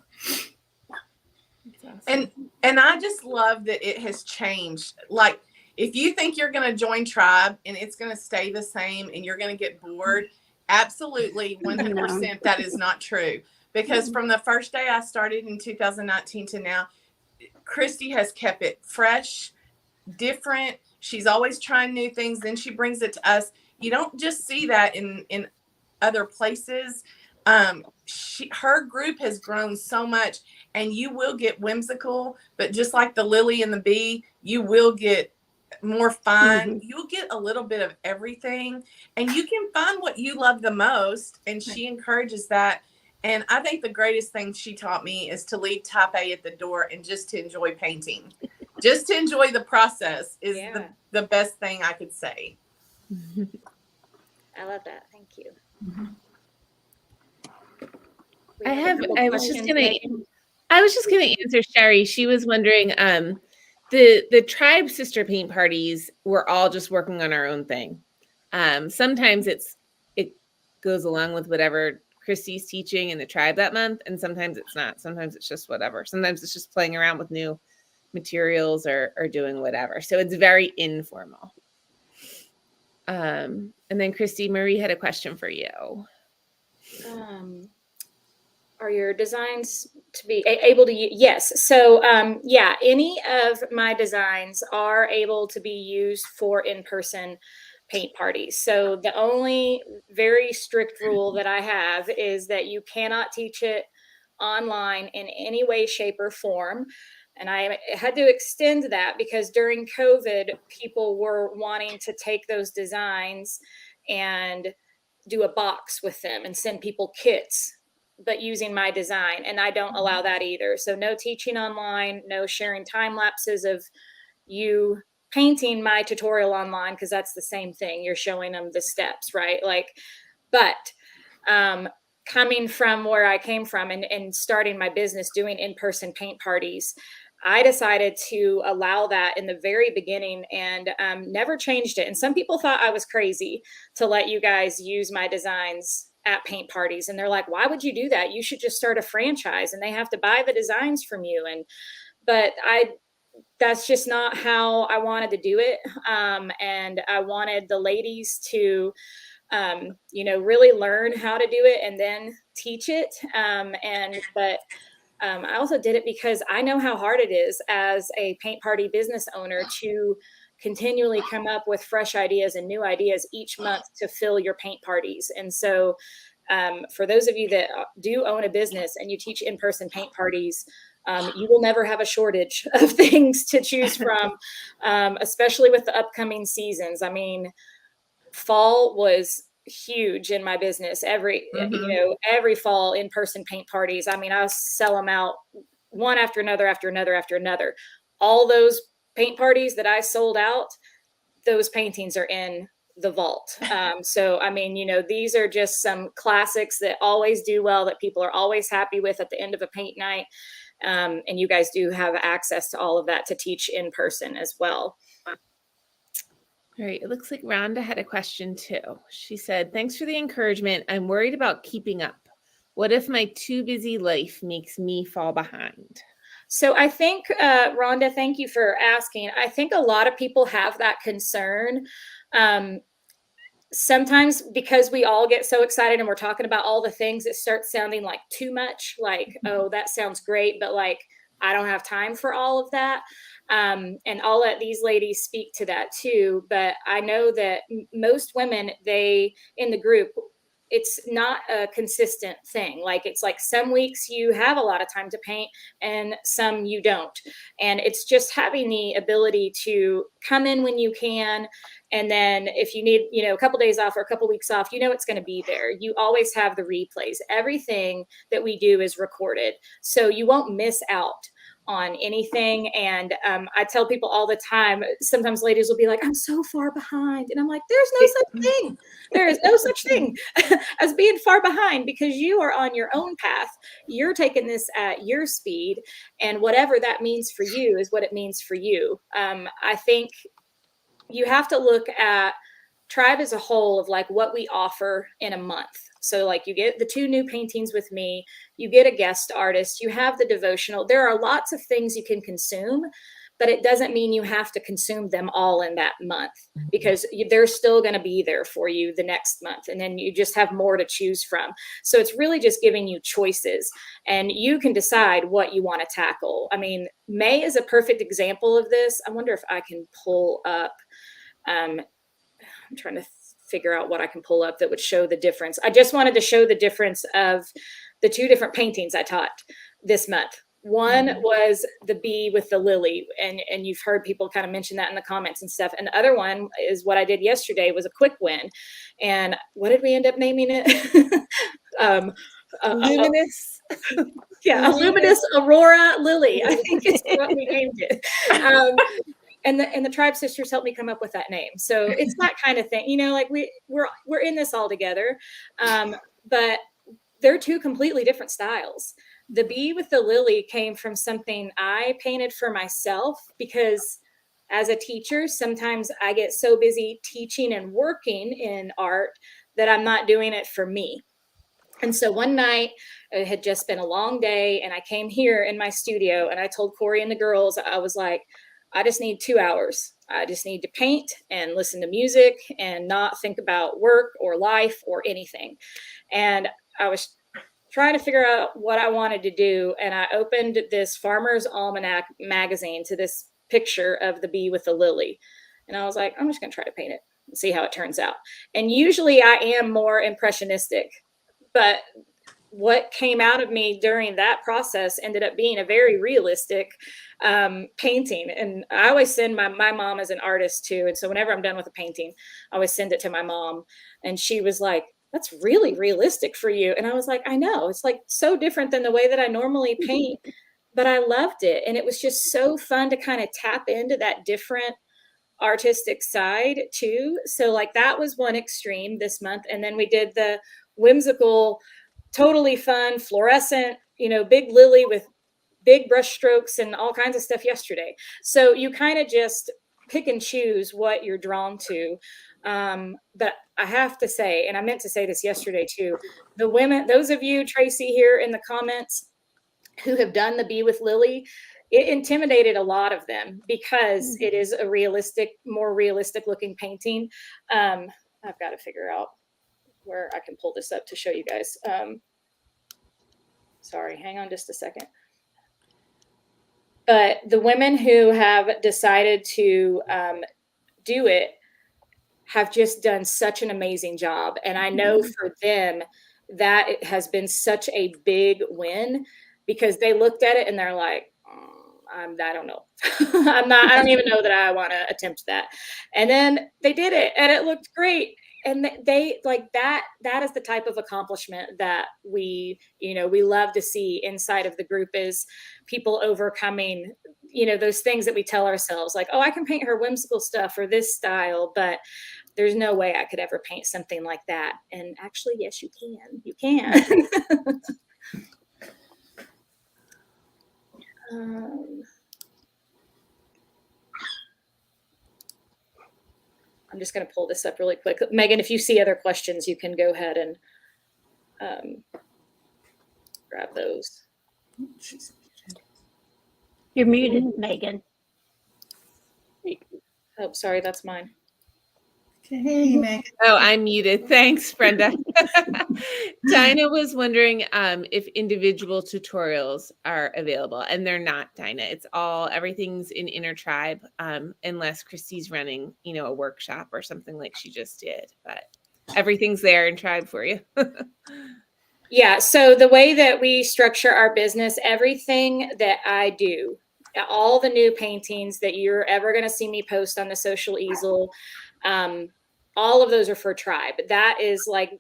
And I just love that it has changed. Like, if you think you're going to join Tribe and it's going to stay the same and you're going to get bored, absolutely 100% that is not true. Because from the first day I started in 2019 to now, Christie has kept it fresh, different. She's always trying new things. Then she brings it to us. You don't just see that in other places. Her group has grown so much, and you will get whimsical, but just like the lily and the bee, you will get more fun. You'll get a little bit of everything, and you can find what you love the most. And she encourages that. And I think the greatest thing she taught me is to leave type A at the door and just to enjoy painting. Just to enjoy the process is the best thing I could say. I love that. Thank you. I was just gonna answer Sherry. She was wondering, the Tribe sister paint parties, we're all just working on our own thing. Sometimes it goes along with whatever Christie's teaching in the Tribe that month, and sometimes it's not. Sometimes it's just whatever. Sometimes it's just playing around with new materials or doing whatever. So it's very informal. And then Christy, Marie had a question for you. Are your designs to be able to use? Yes. So any of my designs are able to be used for in-person paint parties. So the only very strict rule that I have is that you cannot teach it online in any way, shape, or form. And I had to extend that because during COVID, people were wanting to take those designs and do a box with them and send people kits, but using my design. And I don't allow that either. So no teaching online, no sharing time lapses of you painting my tutorial online, because that's the same thing. You're showing them the steps, right? But coming from where I came from and starting my business doing in-person paint parties, I decided to allow that in the very beginning and never changed it. And some people thought I was crazy to let you guys use my designs at paint parties. And they're like, why would you do that? You should just start a franchise and they have to buy the designs from you. But that's just not how I wanted to do it. And I wanted the ladies to, really learn how to do it and then teach it. But I also did it because I know how hard it is as a paint party business owner to continually come up with fresh ideas and new ideas each month to fill your paint parties. And so for those of you that do own a business and you teach in-person paint parties, you will never have a shortage of things to choose from, especially with the upcoming seasons. I mean, fall was huge in my business. Every fall in-person paint parties. I mean, I sell them out one after another, after another, after another. All those paint parties that I sold out, those paintings are in the vault. So, I mean, these are just some classics that always do well, that people are always happy with at the end of a paint night. And you guys do have access to all of that to teach in person as well. All right. It looks like Rhonda had a question too. She said, thanks for the encouragement. I'm worried about keeping up. What if my too busy life makes me fall behind? So I think, Rhonda, thank you for asking. I think a lot of people have that concern. Sometimes because we all get so excited and we're talking about all the things, it starts sounding like too much, like, oh, that sounds great, but like, I don't have time for all of that. And I'll let these ladies speak to that too. But I know that most women, in the group, it's not a consistent thing. Like, it's like some weeks you have a lot of time to paint and some you don't. And it's just having the ability to come in when you can. And then if you need, a couple days off or a couple weeks off, it's going to be there. You always have the replays. Everything that we do is recorded. So you won't miss out on anything. And I tell people all the time, sometimes ladies will be like, I'm so far behind. And I'm like, there's no such thing. There is no such thing as being far behind, because you are on your own path. You're taking this at your speed. And whatever that means for you is what it means for you. I think you have to look at Tribe as a whole of like what we offer in a month. So like you get the 2 new paintings with me, you get a guest artist, you have the devotional. There are lots of things you can consume, but it doesn't mean you have to consume them all in that month, because they're still going to be there for you the next month. And then you just have more to choose from. So it's really just giving you choices, and you can decide what you want to tackle. I mean, May is a perfect example of this. I wonder if I can pull up, I'm trying to figure out what I can pull up that would show the difference. I just wanted to show the difference of the 2 different paintings I taught this month. One was the bee with the lily, and you've heard people kind of mention that in the comments and stuff. And the other one is what I did yesterday, was a quick win. And what did we end up naming it? Luminous. Yeah, a luminous aurora lily, I think is what we named it. And the Tribe sisters helped me come up with that name. So it's that kind of thing, like we're in this all together. But they're 2 completely different styles. The bee with the lily came from something I painted for myself, because as a teacher, sometimes I get so busy teaching and working in art that I'm not doing it for me. And so one night, it had just been a long day, and I came here in my studio and I told Corey and the girls, I was like, I just need 2 hours. I just need to paint and listen to music and not think about work or life or anything. And I was trying to figure out what I wanted to do. And I opened this Farmer's Almanac magazine to this picture of the bee with the lily. And I was like, I'm just going to try to paint it and see how it turns out. And usually I am more impressionistic, but what came out of me during that process ended up being a very realistic painting. And I always send my mom as an artist too. And so whenever I'm done with a painting, I always send it to my mom. And she was like, that's really realistic for you. And I was like, I know, it's like so different than the way that I normally paint, but I loved it. And it was just so fun to kind of tap into that different artistic side too. So like that was one extreme this month. And then we did the whimsical totally fun, fluorescent, big lily with big brush strokes and all kinds of stuff yesterday. So you kind of just pick and choose what you're drawn to. But I have to say, and I meant to say this yesterday too, the women, those of you, Tracy, here in the comments who have done the Bee with Lily, it intimidated a lot of them because it is a more realistic looking painting. I've got to figure out where I can pull this up to show you guys. Sorry, hang on just a second. But the women who have decided to do it have just done such an amazing job. And I know for them that it has been such a big win because they looked at it and they're like, I don't know. I don't even know that I want to attempt that. And then they did it and it looked great. And they like that is the type of accomplishment that we love to see inside of the group, is people overcoming, those things that we tell ourselves like, oh, I can paint her whimsical stuff or this style, but there's no way I could ever paint something like that. And actually, yes, you can. I'm just going to pull this up really quick. Megan, if you see other questions, you can go ahead and grab those. You're muted, Megan. Oh, sorry, that's mine. Hey, Megan. Oh, I'm muted. Thanks, Brenda. Dinah was wondering if individual tutorials are available, and they're not, Dinah. It's everything's in Intertribe, unless Christie's running, a workshop or something like she just did. But everything's there in Tribe for you. Yeah. So the way that we structure our business, everything that I do, all the new paintings that you're ever going to see me post on the social easel, all of those are for Tribe. That is like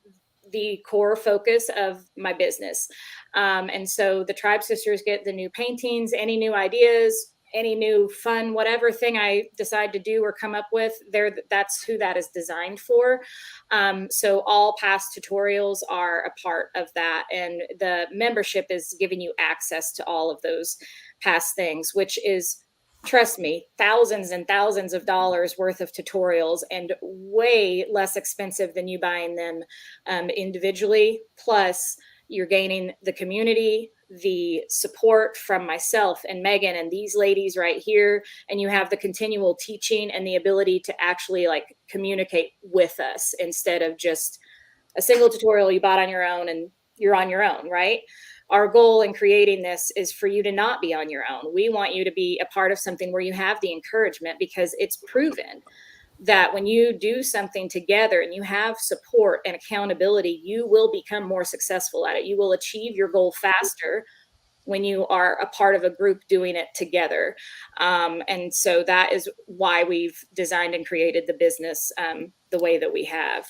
the core focus of my business. And so the Tribe sisters get the new paintings, any new ideas, any new fun, whatever thing I decide to do or come up with, that's who that is designed for. So all past tutorials are a part of that. And the membership is giving you access to all of those past things, which is, trust me, thousands and thousands of dollars worth of tutorials and way less expensive than you buying them individually. Plus, you're gaining the community, the support from myself and Megan and these ladies right here. And you have the continual teaching and the ability to actually like communicate with us instead of just a single tutorial you bought on your own and you're on your own, right? Our goal in creating this is for you to not be on your own. We want you to be a part of something where you have the encouragement, because it's proven that when you do something together and you have support and accountability, you will become more successful at it. You will achieve your goal faster when you are a part of a group doing it together. And so that is why we've designed and created the business the way that we have.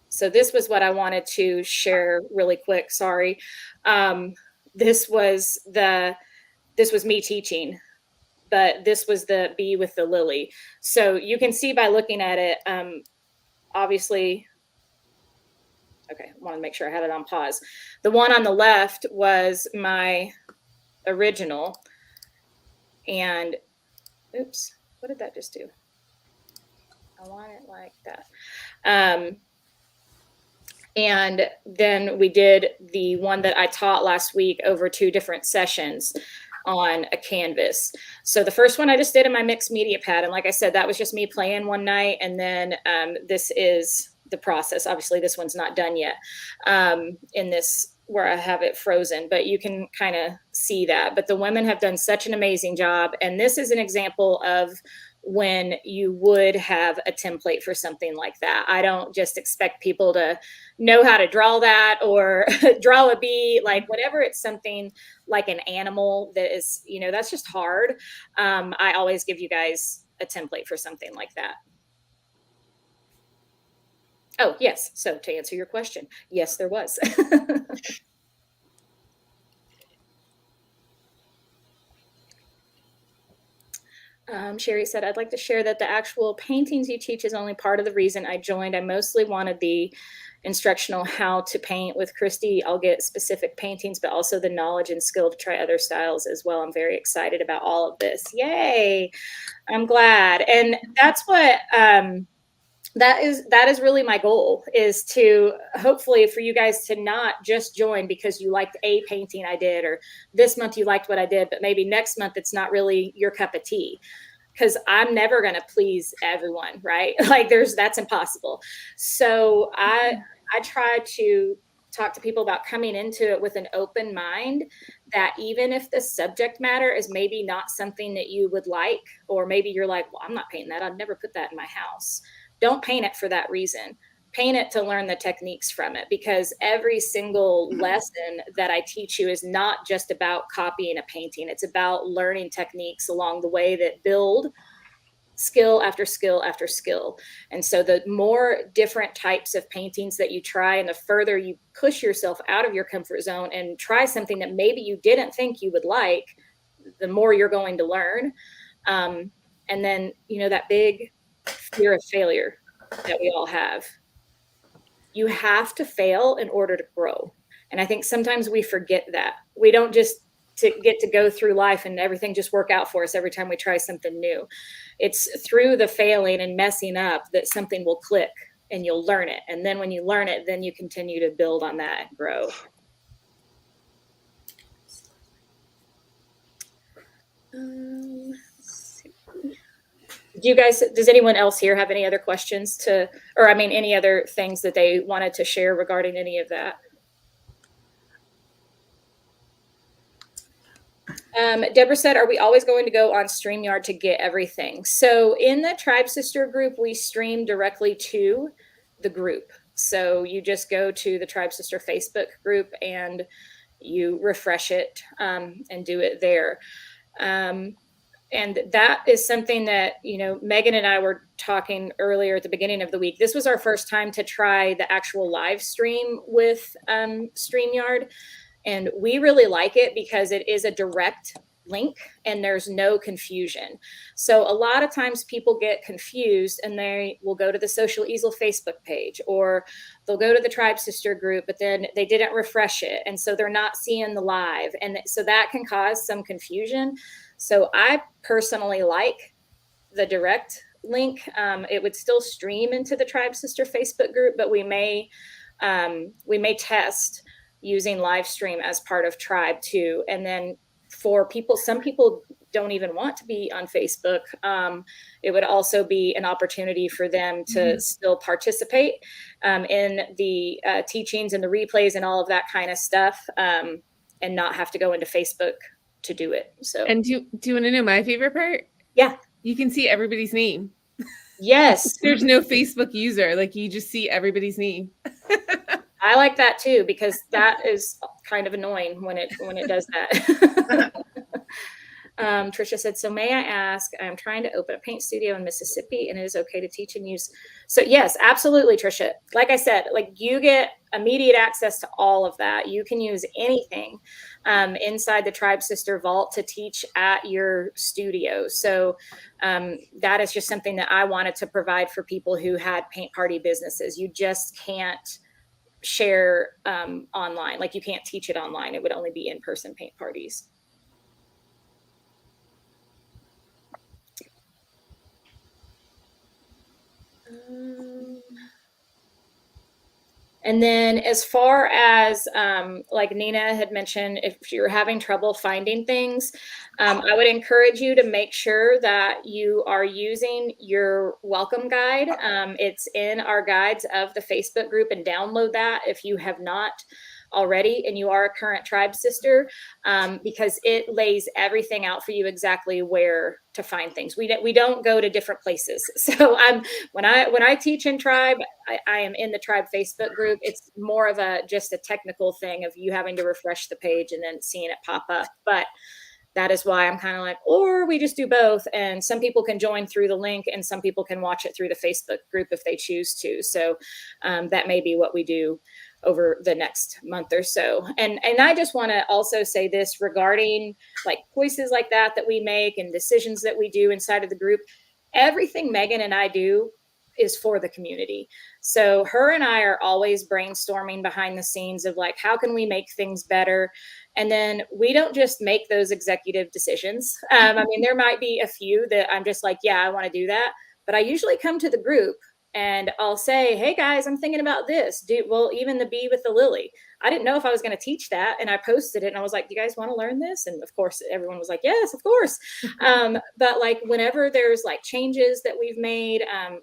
So this was what I wanted to share really quick. Sorry. This was me teaching, but this was the Bee with the Lily. So you can see by looking at it, obviously, okay, I want to make sure I had it on pause. The one on the left was my original. And oops, what did that just do? I want it like that. And then we did the one that I taught last week over 2 different sessions on a canvas. So the first one I just did in my mixed media pad. And like I said, that was just me playing one night. And then this is the process. Obviously, this one's not done yet in this where I have it frozen, but you can kind of see that. But the women have done such an amazing job. And this is an example of when you would have a template for something like that. I don't just expect people to know how to draw that or draw a bee, like whenever it's something like an animal that is, that's just hard. I always give you guys a template for something like that. Oh, yes. So to answer your question, yes, there was. Sherry said, I'd like to share that the actual paintings you teach is only part of the reason I joined. I mostly wanted the instructional how to paint with Christie. I'll get specific paintings, but also the knowledge and skill to try other styles as well. I'm very excited about all of this. Yay. I'm glad. And that's what, that is really my goal, is to hopefully for you guys to not just join because you liked a painting I did, or this month you liked what I did, but maybe next month it's not really your cup of tea, because I'm never going to please everyone, right? Like that's impossible. So I try to talk to people about coming into it with an open mind, that even if the subject matter is maybe not something that you would like, or maybe you're like, well, I'm not painting that, I'd never put that in my house. Don't paint it for that reason. Paint it to learn the techniques from it, because every single lesson that I teach you is not just about copying a painting. It's about learning techniques along the way that build skill after skill after skill. And so the more different types of paintings that you try, and the further you push yourself out of your comfort zone and try something that maybe you didn't think you would like, the more you're going to learn. And then, that big fear of failure that we all have. You have to fail in order to grow. And I think sometimes we forget that. We don't just get to go through life and everything just work out for us every time we try something new. It's through the failing and messing up that something will click and you'll learn it. And then when you learn it, then you continue to build on that and grow. Does anyone else here have any other questions any other things that they wanted to share regarding any of that? Deborah said, are we always going to go on StreamYard to get everything? So in the Tribe Sister group, we stream directly to the group. So you just go to the Tribe Sister Facebook group and you refresh it and do it there. And that is something that, Megan and I were talking earlier at the beginning of the week. This was our first time to try the actual live stream with StreamYard. And we really like it because it is a direct link and there's no confusion. So a lot of times people get confused and they will go to the Social Easel Facebook page, or they'll go to the Tribe Sister group, but then they didn't refresh it. And so they're not seeing the live. And so that can cause some confusion. So I personally like the direct link. It would still stream into the Tribe Sister Facebook group, but we may test using live stream as part of Tribe too. And then for people, some people don't even want to be on Facebook. It would also be an opportunity for them to still participate in the teachings and the replays and all of that kind of stuff, and not have to go into Facebook to do it. So, and do you want to know my favorite part? Yeah. You can see everybody's name. Yes. There's no Facebook user. Like, you just see everybody's name. I like that too, because that is kind of annoying when it does that. Trisha said, so may I ask, I'm trying to open a paint studio in Mississippi and it is okay to teach and use. So yes, absolutely, Trisha. Like I said, you get immediate access to all of that. You can use anything inside the Tribe Sister Vault to teach at your studio. So that is just something that I wanted to provide for people who had paint party businesses. You just can't share online. You can't teach it online. It would only be in-person paint parties. And then as far as like Nina had mentioned, if you're having trouble finding things, I would encourage you to make sure that you are using your welcome guide. It's in our guides of the Facebook group, and download that if you have not already and you are a current Tribe Sister, because it lays everything out for you exactly where to find things. We don't go to different places. So when I teach in Tribe, I am in the Tribe Facebook group. It's more of just a technical thing of you having to refresh the page and then seeing it pop up. But that is why I'm kind of like, or we just do both. And some people can join through the link and some people can watch it through the Facebook group if they choose to. So that may be what we do over the next month or so. And I just want to also say this regarding like choices like that we make and decisions that we do inside of the group. Everything Megan and I do is for the community. So her and I are always brainstorming behind the scenes of like, how can we make things better? And then we don't just make those executive decisions. I mean, there might be a few that I'm just like, yeah, I want to do that. But I usually come to the group and I'll say, hey guys, I'm thinking about this. Well, even the bee with the lily. I didn't know if I was going to teach that. And I posted it and I was like, you guys want to learn this? And of course, everyone was like, yes, of course. But like whenever there's like changes that we've made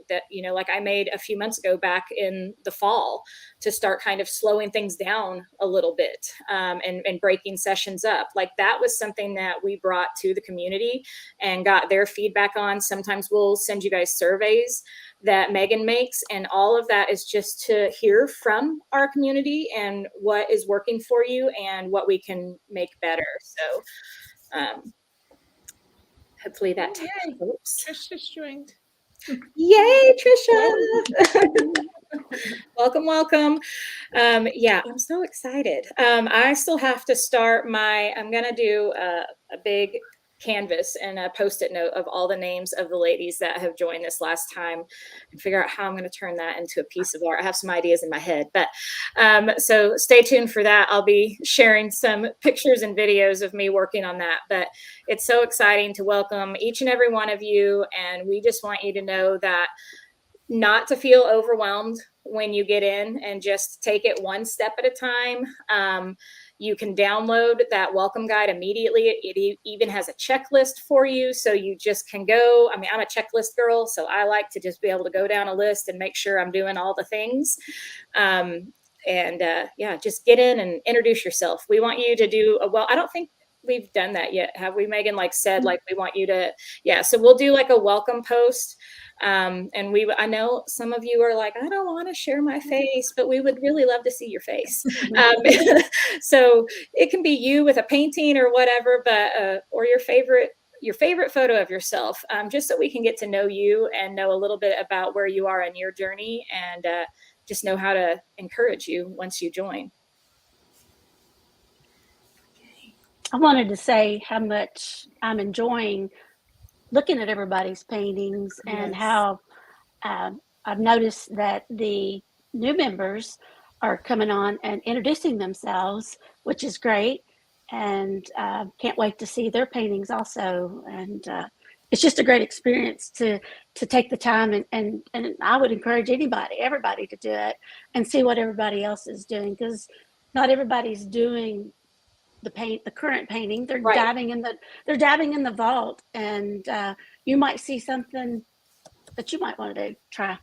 that, you know, like I made a few months ago back in the fall to start kind of slowing things down a little bit and breaking sessions up. Like that was something that we brought to the community and got their feedback on. Sometimes we'll send you guys surveys that Megan makes. And all of that is just to hear from our community and what is working for you and what we can make better. So hopefully that helps. Trisha's joined. Yay, Trisha. Welcome. Yeah, I'm so excited. I still have to start I'm going to do a big canvas and a post-it note of all the names of the ladies that have joined this last time and figure out how I'm going to turn that into a piece of art. I have some ideas in my head, but so stay tuned for that. I'll be sharing some pictures and videos of me working on that, but it's so exciting to welcome each and every one of you. And we just want you to know that not to feel overwhelmed when you get in and just take it one step at a time. You can download that welcome guide immediately. It even has a checklist for you. So you just can go. I mean, I'm a checklist girl, so I like to just be able to go down a list and make sure I'm doing all the things. Yeah, just get in and introduce yourself. We want you to do I don't think we've done that yet. Have we, Megan? Like said, like we want you to, yeah. So we'll do like a welcome post. And I know some of you are like, I don't want to share my face, but we would really love to see your face. So it can be you with a painting or whatever, but, or your favorite photo of yourself, just so we can get to know you and know a little bit about where you are in your journey and, just know how to encourage you once you join. I wanted to say how much I'm enjoying looking at everybody's paintings and how I've noticed that the new members are coming on and introducing themselves, which is great. And can't wait to see their paintings also. And it's just a great experience to take the time and I would encourage everybody to do it and see what everybody else is doing, because not everybody's doing the current painting. They're Right. diving in the vault, and you might see something that you might want to try.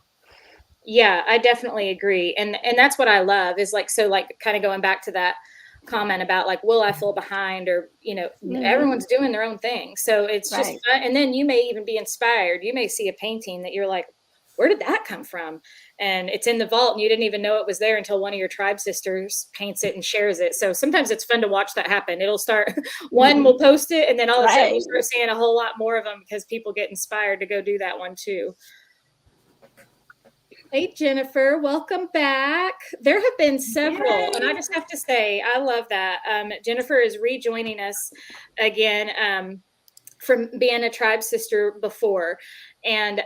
Yeah, I definitely agree. And that's what I love is like, so like kind of going back to that comment about like, will I fall behind, or, you know, everyone's doing their own thing. So it's just fun. And then you may even be inspired. You may see a painting that you're like, where did that come from? And it's in the vault and you didn't even know it was there until one of your tribe sisters paints it and shares it. So sometimes it's fun to watch that happen. It'll start, one will post it, and then all of a sudden you start seeing a whole lot more of them because people get inspired to go do that one too. Hey, Jennifer, welcome back. There have been several, and I just have to say, I love that. Jennifer is rejoining us again from being a tribe sister before. And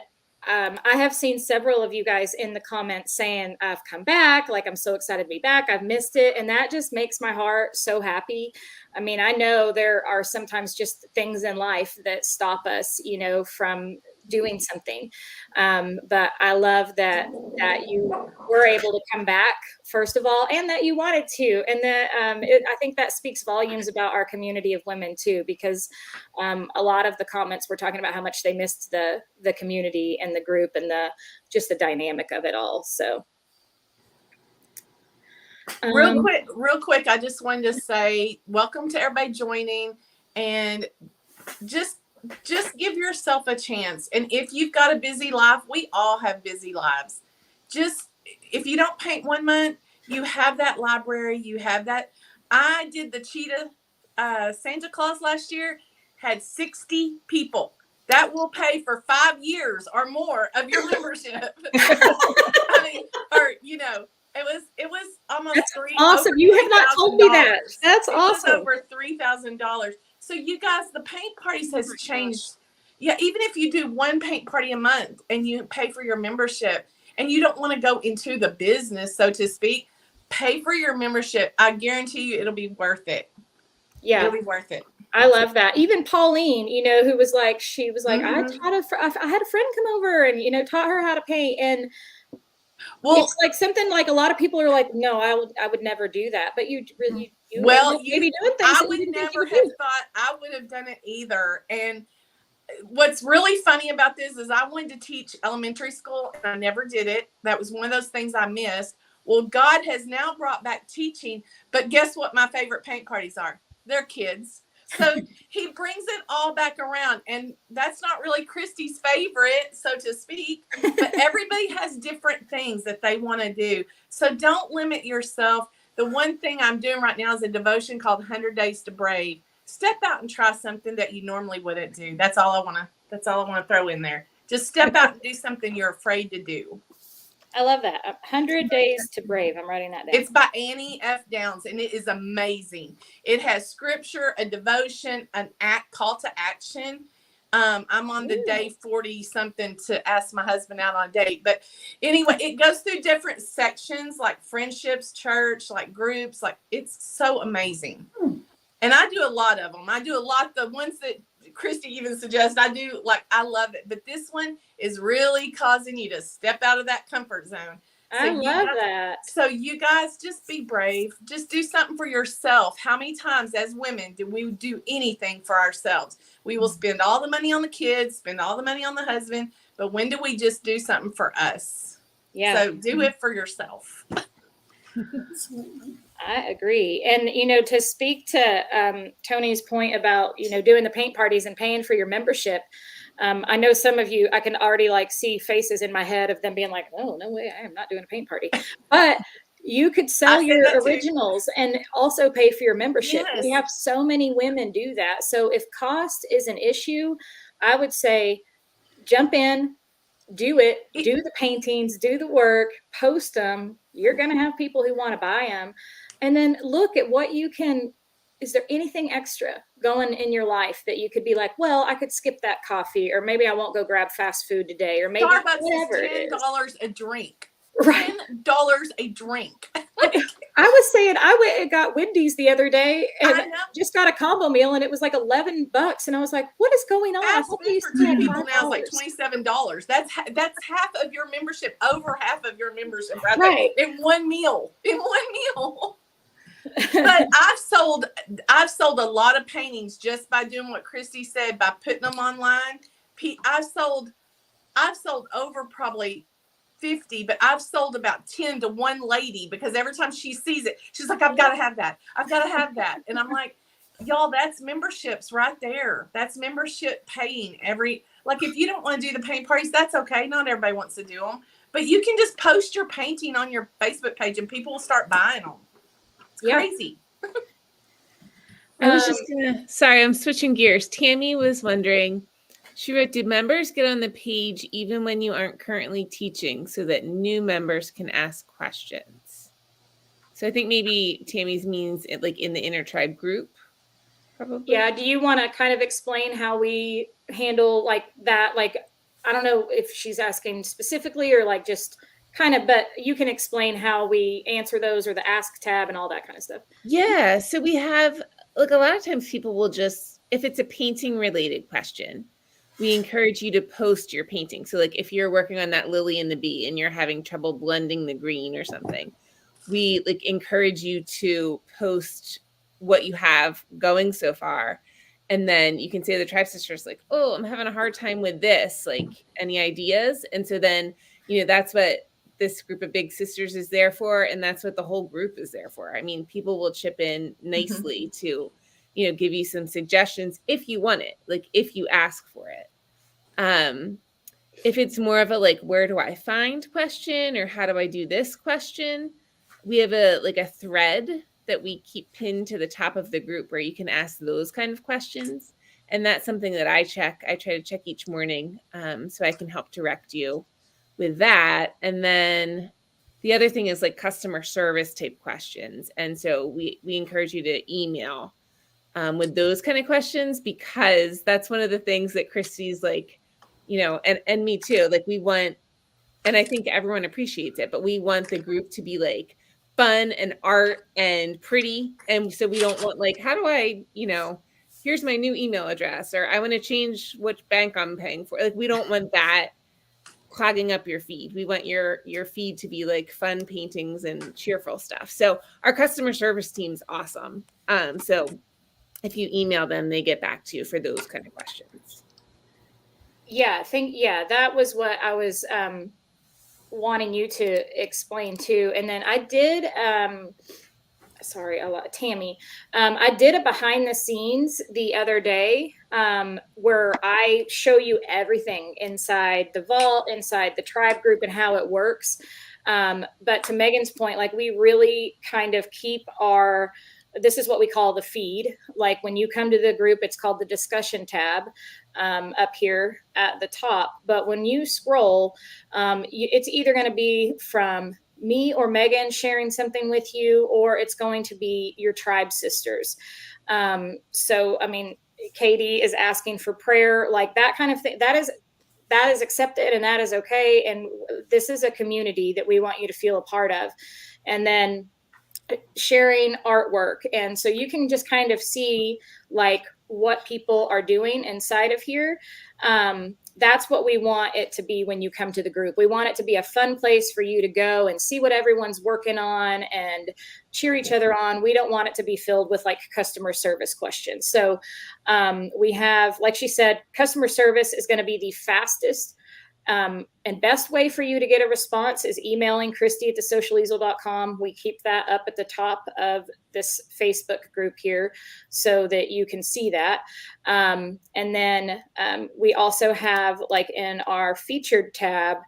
I have seen several of you guys in the comments saying, I've come back, like I'm so excited to be back, I've missed it. And that just makes my heart so happy. I mean, I know there are sometimes just things in life that stop us, you know, from doing something. But I love that you were able to come back, first of all, and that you wanted to. And that I think that speaks volumes about our community of women too, because a lot of the comments were talking about how much they missed the community and the group and just the dynamic of it all. So real quick, I just wanted to say welcome to everybody joining, and just give yourself a chance. And if you've got a busy life, we all have busy lives. Just, if you don't paint 1 month, you have that library, you have that. I did the cheetah Santa Claus last year, had 60 people. That will pay for 5 years or more of your membership. I mean, or, you know, It was almost That's three. awesome. Over You have not told me that. $3,000. That's It was awesome. over $3,000. So you guys, the paint parties has changed. Yeah, even if you do one paint party a month and you pay for your membership, and you don't want to go into the business, so to speak, pay for your membership. I guarantee you, it'll be worth it. Yeah. It'll be worth it. I love that. Even Pauline, you know, who was like, she was like, Mhm. I had a friend come over and, you know, taught her how to paint. And Well, it's like something like a lot of people are like, no, I would never do that. But you really, you well, end up maybe doing things I that you would didn't think you never would have do. thought I would have done it either. And what's really funny about this is I wanted to teach elementary school and I never did it. That was one of those things I missed. Well, God has now brought back teaching, but guess what my favorite paint parties are? They're kids. So he brings it all back around, and that's not really Christie's favorite, so to speak, but everybody has different things that they want to do. So don't limit yourself. The one thing I'm doing right now is a devotion called 100 Days to Brave. Step out and try something that you normally wouldn't do. That's all I want to throw in there. Just step out and do something you're afraid to do. I love that. 100 Days to Brave. I'm writing that down. It's by Annie F. Downs, and it is amazing. It has scripture, a devotion, an call to action. I'm on the day 40 something to ask my husband out on a date. But anyway, it goes through different sections like friendships, church, like groups. Like, it's so amazing. And I do a lot of them. I do a lot, the ones that Christie even suggests I do, like, I love it. But this one is really causing you to step out of that comfort zone. I love that. So you guys, just be brave. Just do something for yourself. How many times as women do we do anything for ourselves? We will spend all the money on the kids, spend all the money on the husband. But when do we just do something for us? Yeah. So do it for yourself. I agree. And, you know, to speak to Tony's point about, you know, doing the paint parties and paying for your membership, I know some of you, I can already like see faces in my head of them being like, oh, no way, I am not doing a paint party. But you could sell your originals and also pay for your membership. Yes. We have so many women do that. So if cost is an issue, I would say jump in, do it, do the paintings, do the work, post them. You're going to have people who want to buy them. And then look at what you can, is there anything extra going in your life that you could be like, well, I could skip that coffee, or maybe I won't go grab fast food today, or maybe Starbucks whatever is $10 it is. a drink. Right. $10 a drink. I was saying I went and got Wendy's the other day and I know. just got a combo meal, and it was like $11, and I was like, "What is going on?" Fast I food for two people now is like $27. That's half of your membership, over half of your membership, right? In one meal. But I've sold a lot of paintings just by doing what Christie said, by putting them online. I've sold over probably 50, but I've sold about 10 to one lady, because every time she sees it, she's like, I've got to have that. I've got to have that. And I'm like, y'all, that's memberships right there. That's membership paying like, if you don't want to do the paint parties, that's okay. Not everybody wants to do them, but you can just post your painting on your Facebook page and people will start buying them. It's crazy. I was just sorry, I'm switching gears. Tammy was wondering, she wrote, do members get on the page even when you aren't currently teaching so that new members can ask questions? So I think maybe Tammy's means it like in the inner tribe group, probably. Yeah. Do you want to kind of explain how we handle like that? Like, I don't know if she's asking specifically or like just kind of, but you can explain how we answer those, or the ask tab and all that kind of stuff. Yeah. So we have, like, a lot of times people will just, if it's a painting related question, we encourage you to post your painting. So like if you're working on that lily and the bee and you're having trouble blending the green or something, we like encourage you to post what you have going so far. And then you can say to the Tribe Sisters, like, oh, I'm having a hard time with this, like, any ideas? And so then, you know, that's what this group of big sisters is there for. And that's what the whole group is there for. I mean, people will chip in nicely to, you know, give you some suggestions if you want it, like if you ask for it. If it's more of a like, where do I find question, or how do I do this question, we have a thread that we keep pinned to the top of the group where you can ask those kind of questions. And that's something that I check. I try to check each morning, so I can help direct you with that. And then The other thing is like customer service type questions. And so we encourage you to email with those kind of questions, because that's one of the things that Christie's like, you know, and me too, like we want, and I think everyone appreciates it, but we want the group to be like fun and art and pretty. And so we don't want like, how do I, you know, here's my new email address, or I want to change which bank I'm paying for. Like, we don't want that clogging up your feed. We want your feed to be like fun paintings and cheerful stuff. So our customer service team's awesome. So if you email them, they get back to you for those kind of questions. Yeah, that was what I was wanting you to explain too. And then I did Tammy. I did a behind the scenes the other day where I show you everything inside the vault, inside the tribe group, and how it works. But to Megan's point, like we really kind of keep this is what we call the feed. Like when you come to the group, it's called the discussion tab up here at the top. But when you scroll, it's either going to be from me or Megan sharing something with you, or it's going to be your tribe sisters. So, I mean, Katie is asking for prayer, like that kind of thing. That is accepted and that is okay. And this is a community that we want you to feel a part of. And then sharing artwork. And so you can just kind of see like what people are doing inside of here. That's what we want it to be when you come to the group. We want it to be a fun place for you to go and see what everyone's working on and cheer each other on. We don't want it to be filled with like customer service questions. So we have, like she said, customer service is going to be the fastest and best way for you to get a response is emailing Christie@thesocialeasel.com. We keep that up at the top of this Facebook group here so that you can see that. And then we also have, like in our featured tab,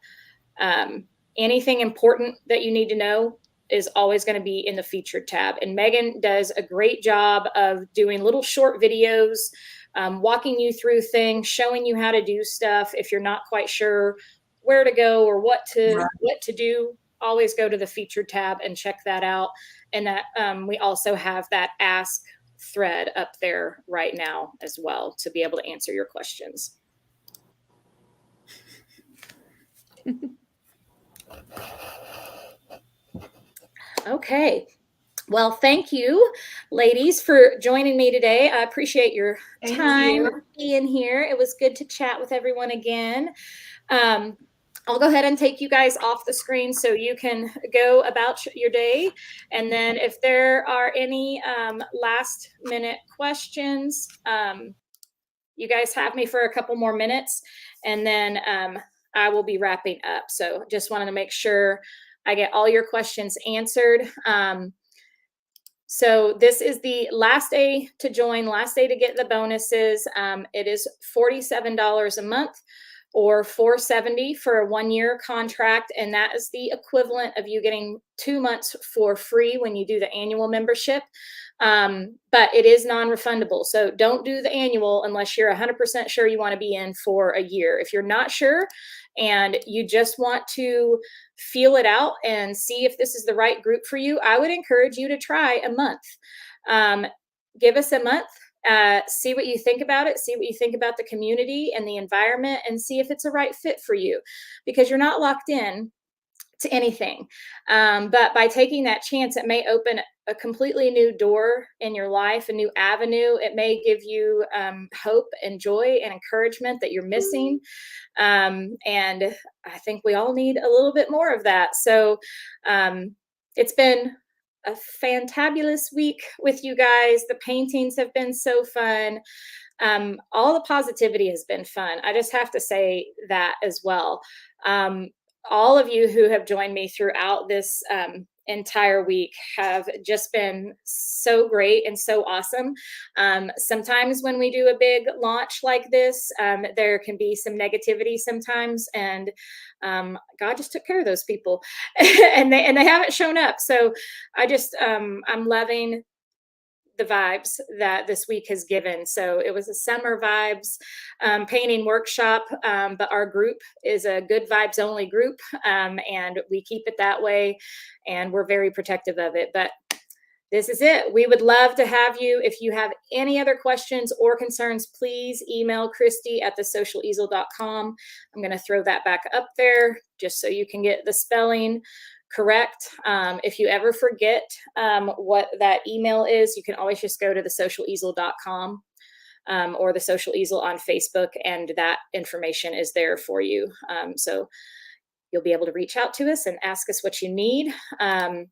anything important that you need to know is always going to be in the featured tab. And Megan does a great job of doing little short videos, walking you through things, showing you how to do stuff. If you're not quite sure where to go or what to do, always go to the featured tab and check that out. And that we also have that ask thread up there right now as well to be able to answer your questions. Okay. Well, thank you, ladies, for joining me today. I appreciate your time being here. It was good to chat with everyone again. I'll go ahead and take you guys off the screen so you can go about your day. And then if there are any last minute questions, you guys have me for a couple more minutes, and then I will be wrapping up. So just wanted to make sure I get all your questions answered. So this is the last day to join, last day to get the bonuses. It is $47 a month or $470 for a 1-year contract. And that is the equivalent of you getting 2 months for free when you do the annual membership. But it is non-refundable. So don't do the annual unless you're 100% sure you want to be in for a year. If you're not sure and you just want to feel it out and see if this is the right group for you, I would encourage you to try a month. Give us a month, see what you think about it, see what you think about the community and the environment, and see if it's a right fit for you, because you're not locked in to anything. But by taking that chance, it may open a completely new door in your life, a new avenue. It may give you hope and joy and encouragement that you're missing. And I think we all need a little bit more of that. So it's been a fantabulous week with you guys. The paintings have been so fun. All the positivity has been fun. I just have to say that as well. All of you who have joined me throughout this entire week have just been so great and so awesome. Sometimes when we do a big launch like this, there can be some negativity sometimes, and God just took care of those people and they haven't shown up. So I just, I'm loving the vibes that this week has given. So it was a summer vibes painting workshop, but our group is a good vibes only group, and we keep it that way, and we're very protective of it. But this is it. We would love to have you. If you have any other questions or concerns, please email Christie at thesocialeasel.com. I'm going to throw that back up there just so you can get the spelling correct. If you ever forget what that email is, you can always just go to thesocialeasel.com or the Social Easel on Facebook, and that information is there for you. So you'll be able to reach out to us and ask us what you need. And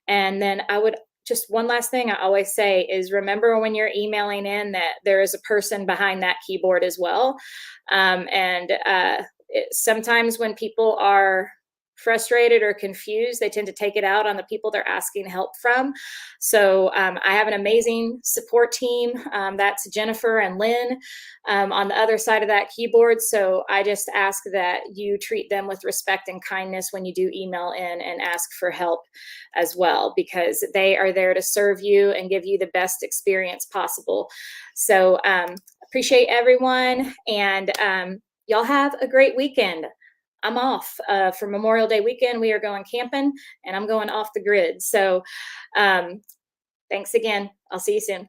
then I would just one last thing I always say is remember when you're emailing in that there is a person behind that keyboard as well. Sometimes when people are frustrated or confused, they tend to take it out on the people they're asking help from. So I have an amazing support team. That's Jennifer and Lynn on the other side of that keyboard. So I just ask that you treat them with respect and kindness when you do email in and ask for help as well, because they are there to serve you and give you the best experience possible. So appreciate everyone, and y'all have a great weekend. I'm off for Memorial Day weekend. We are going camping, and I'm going off the grid. So thanks again. I'll see you soon.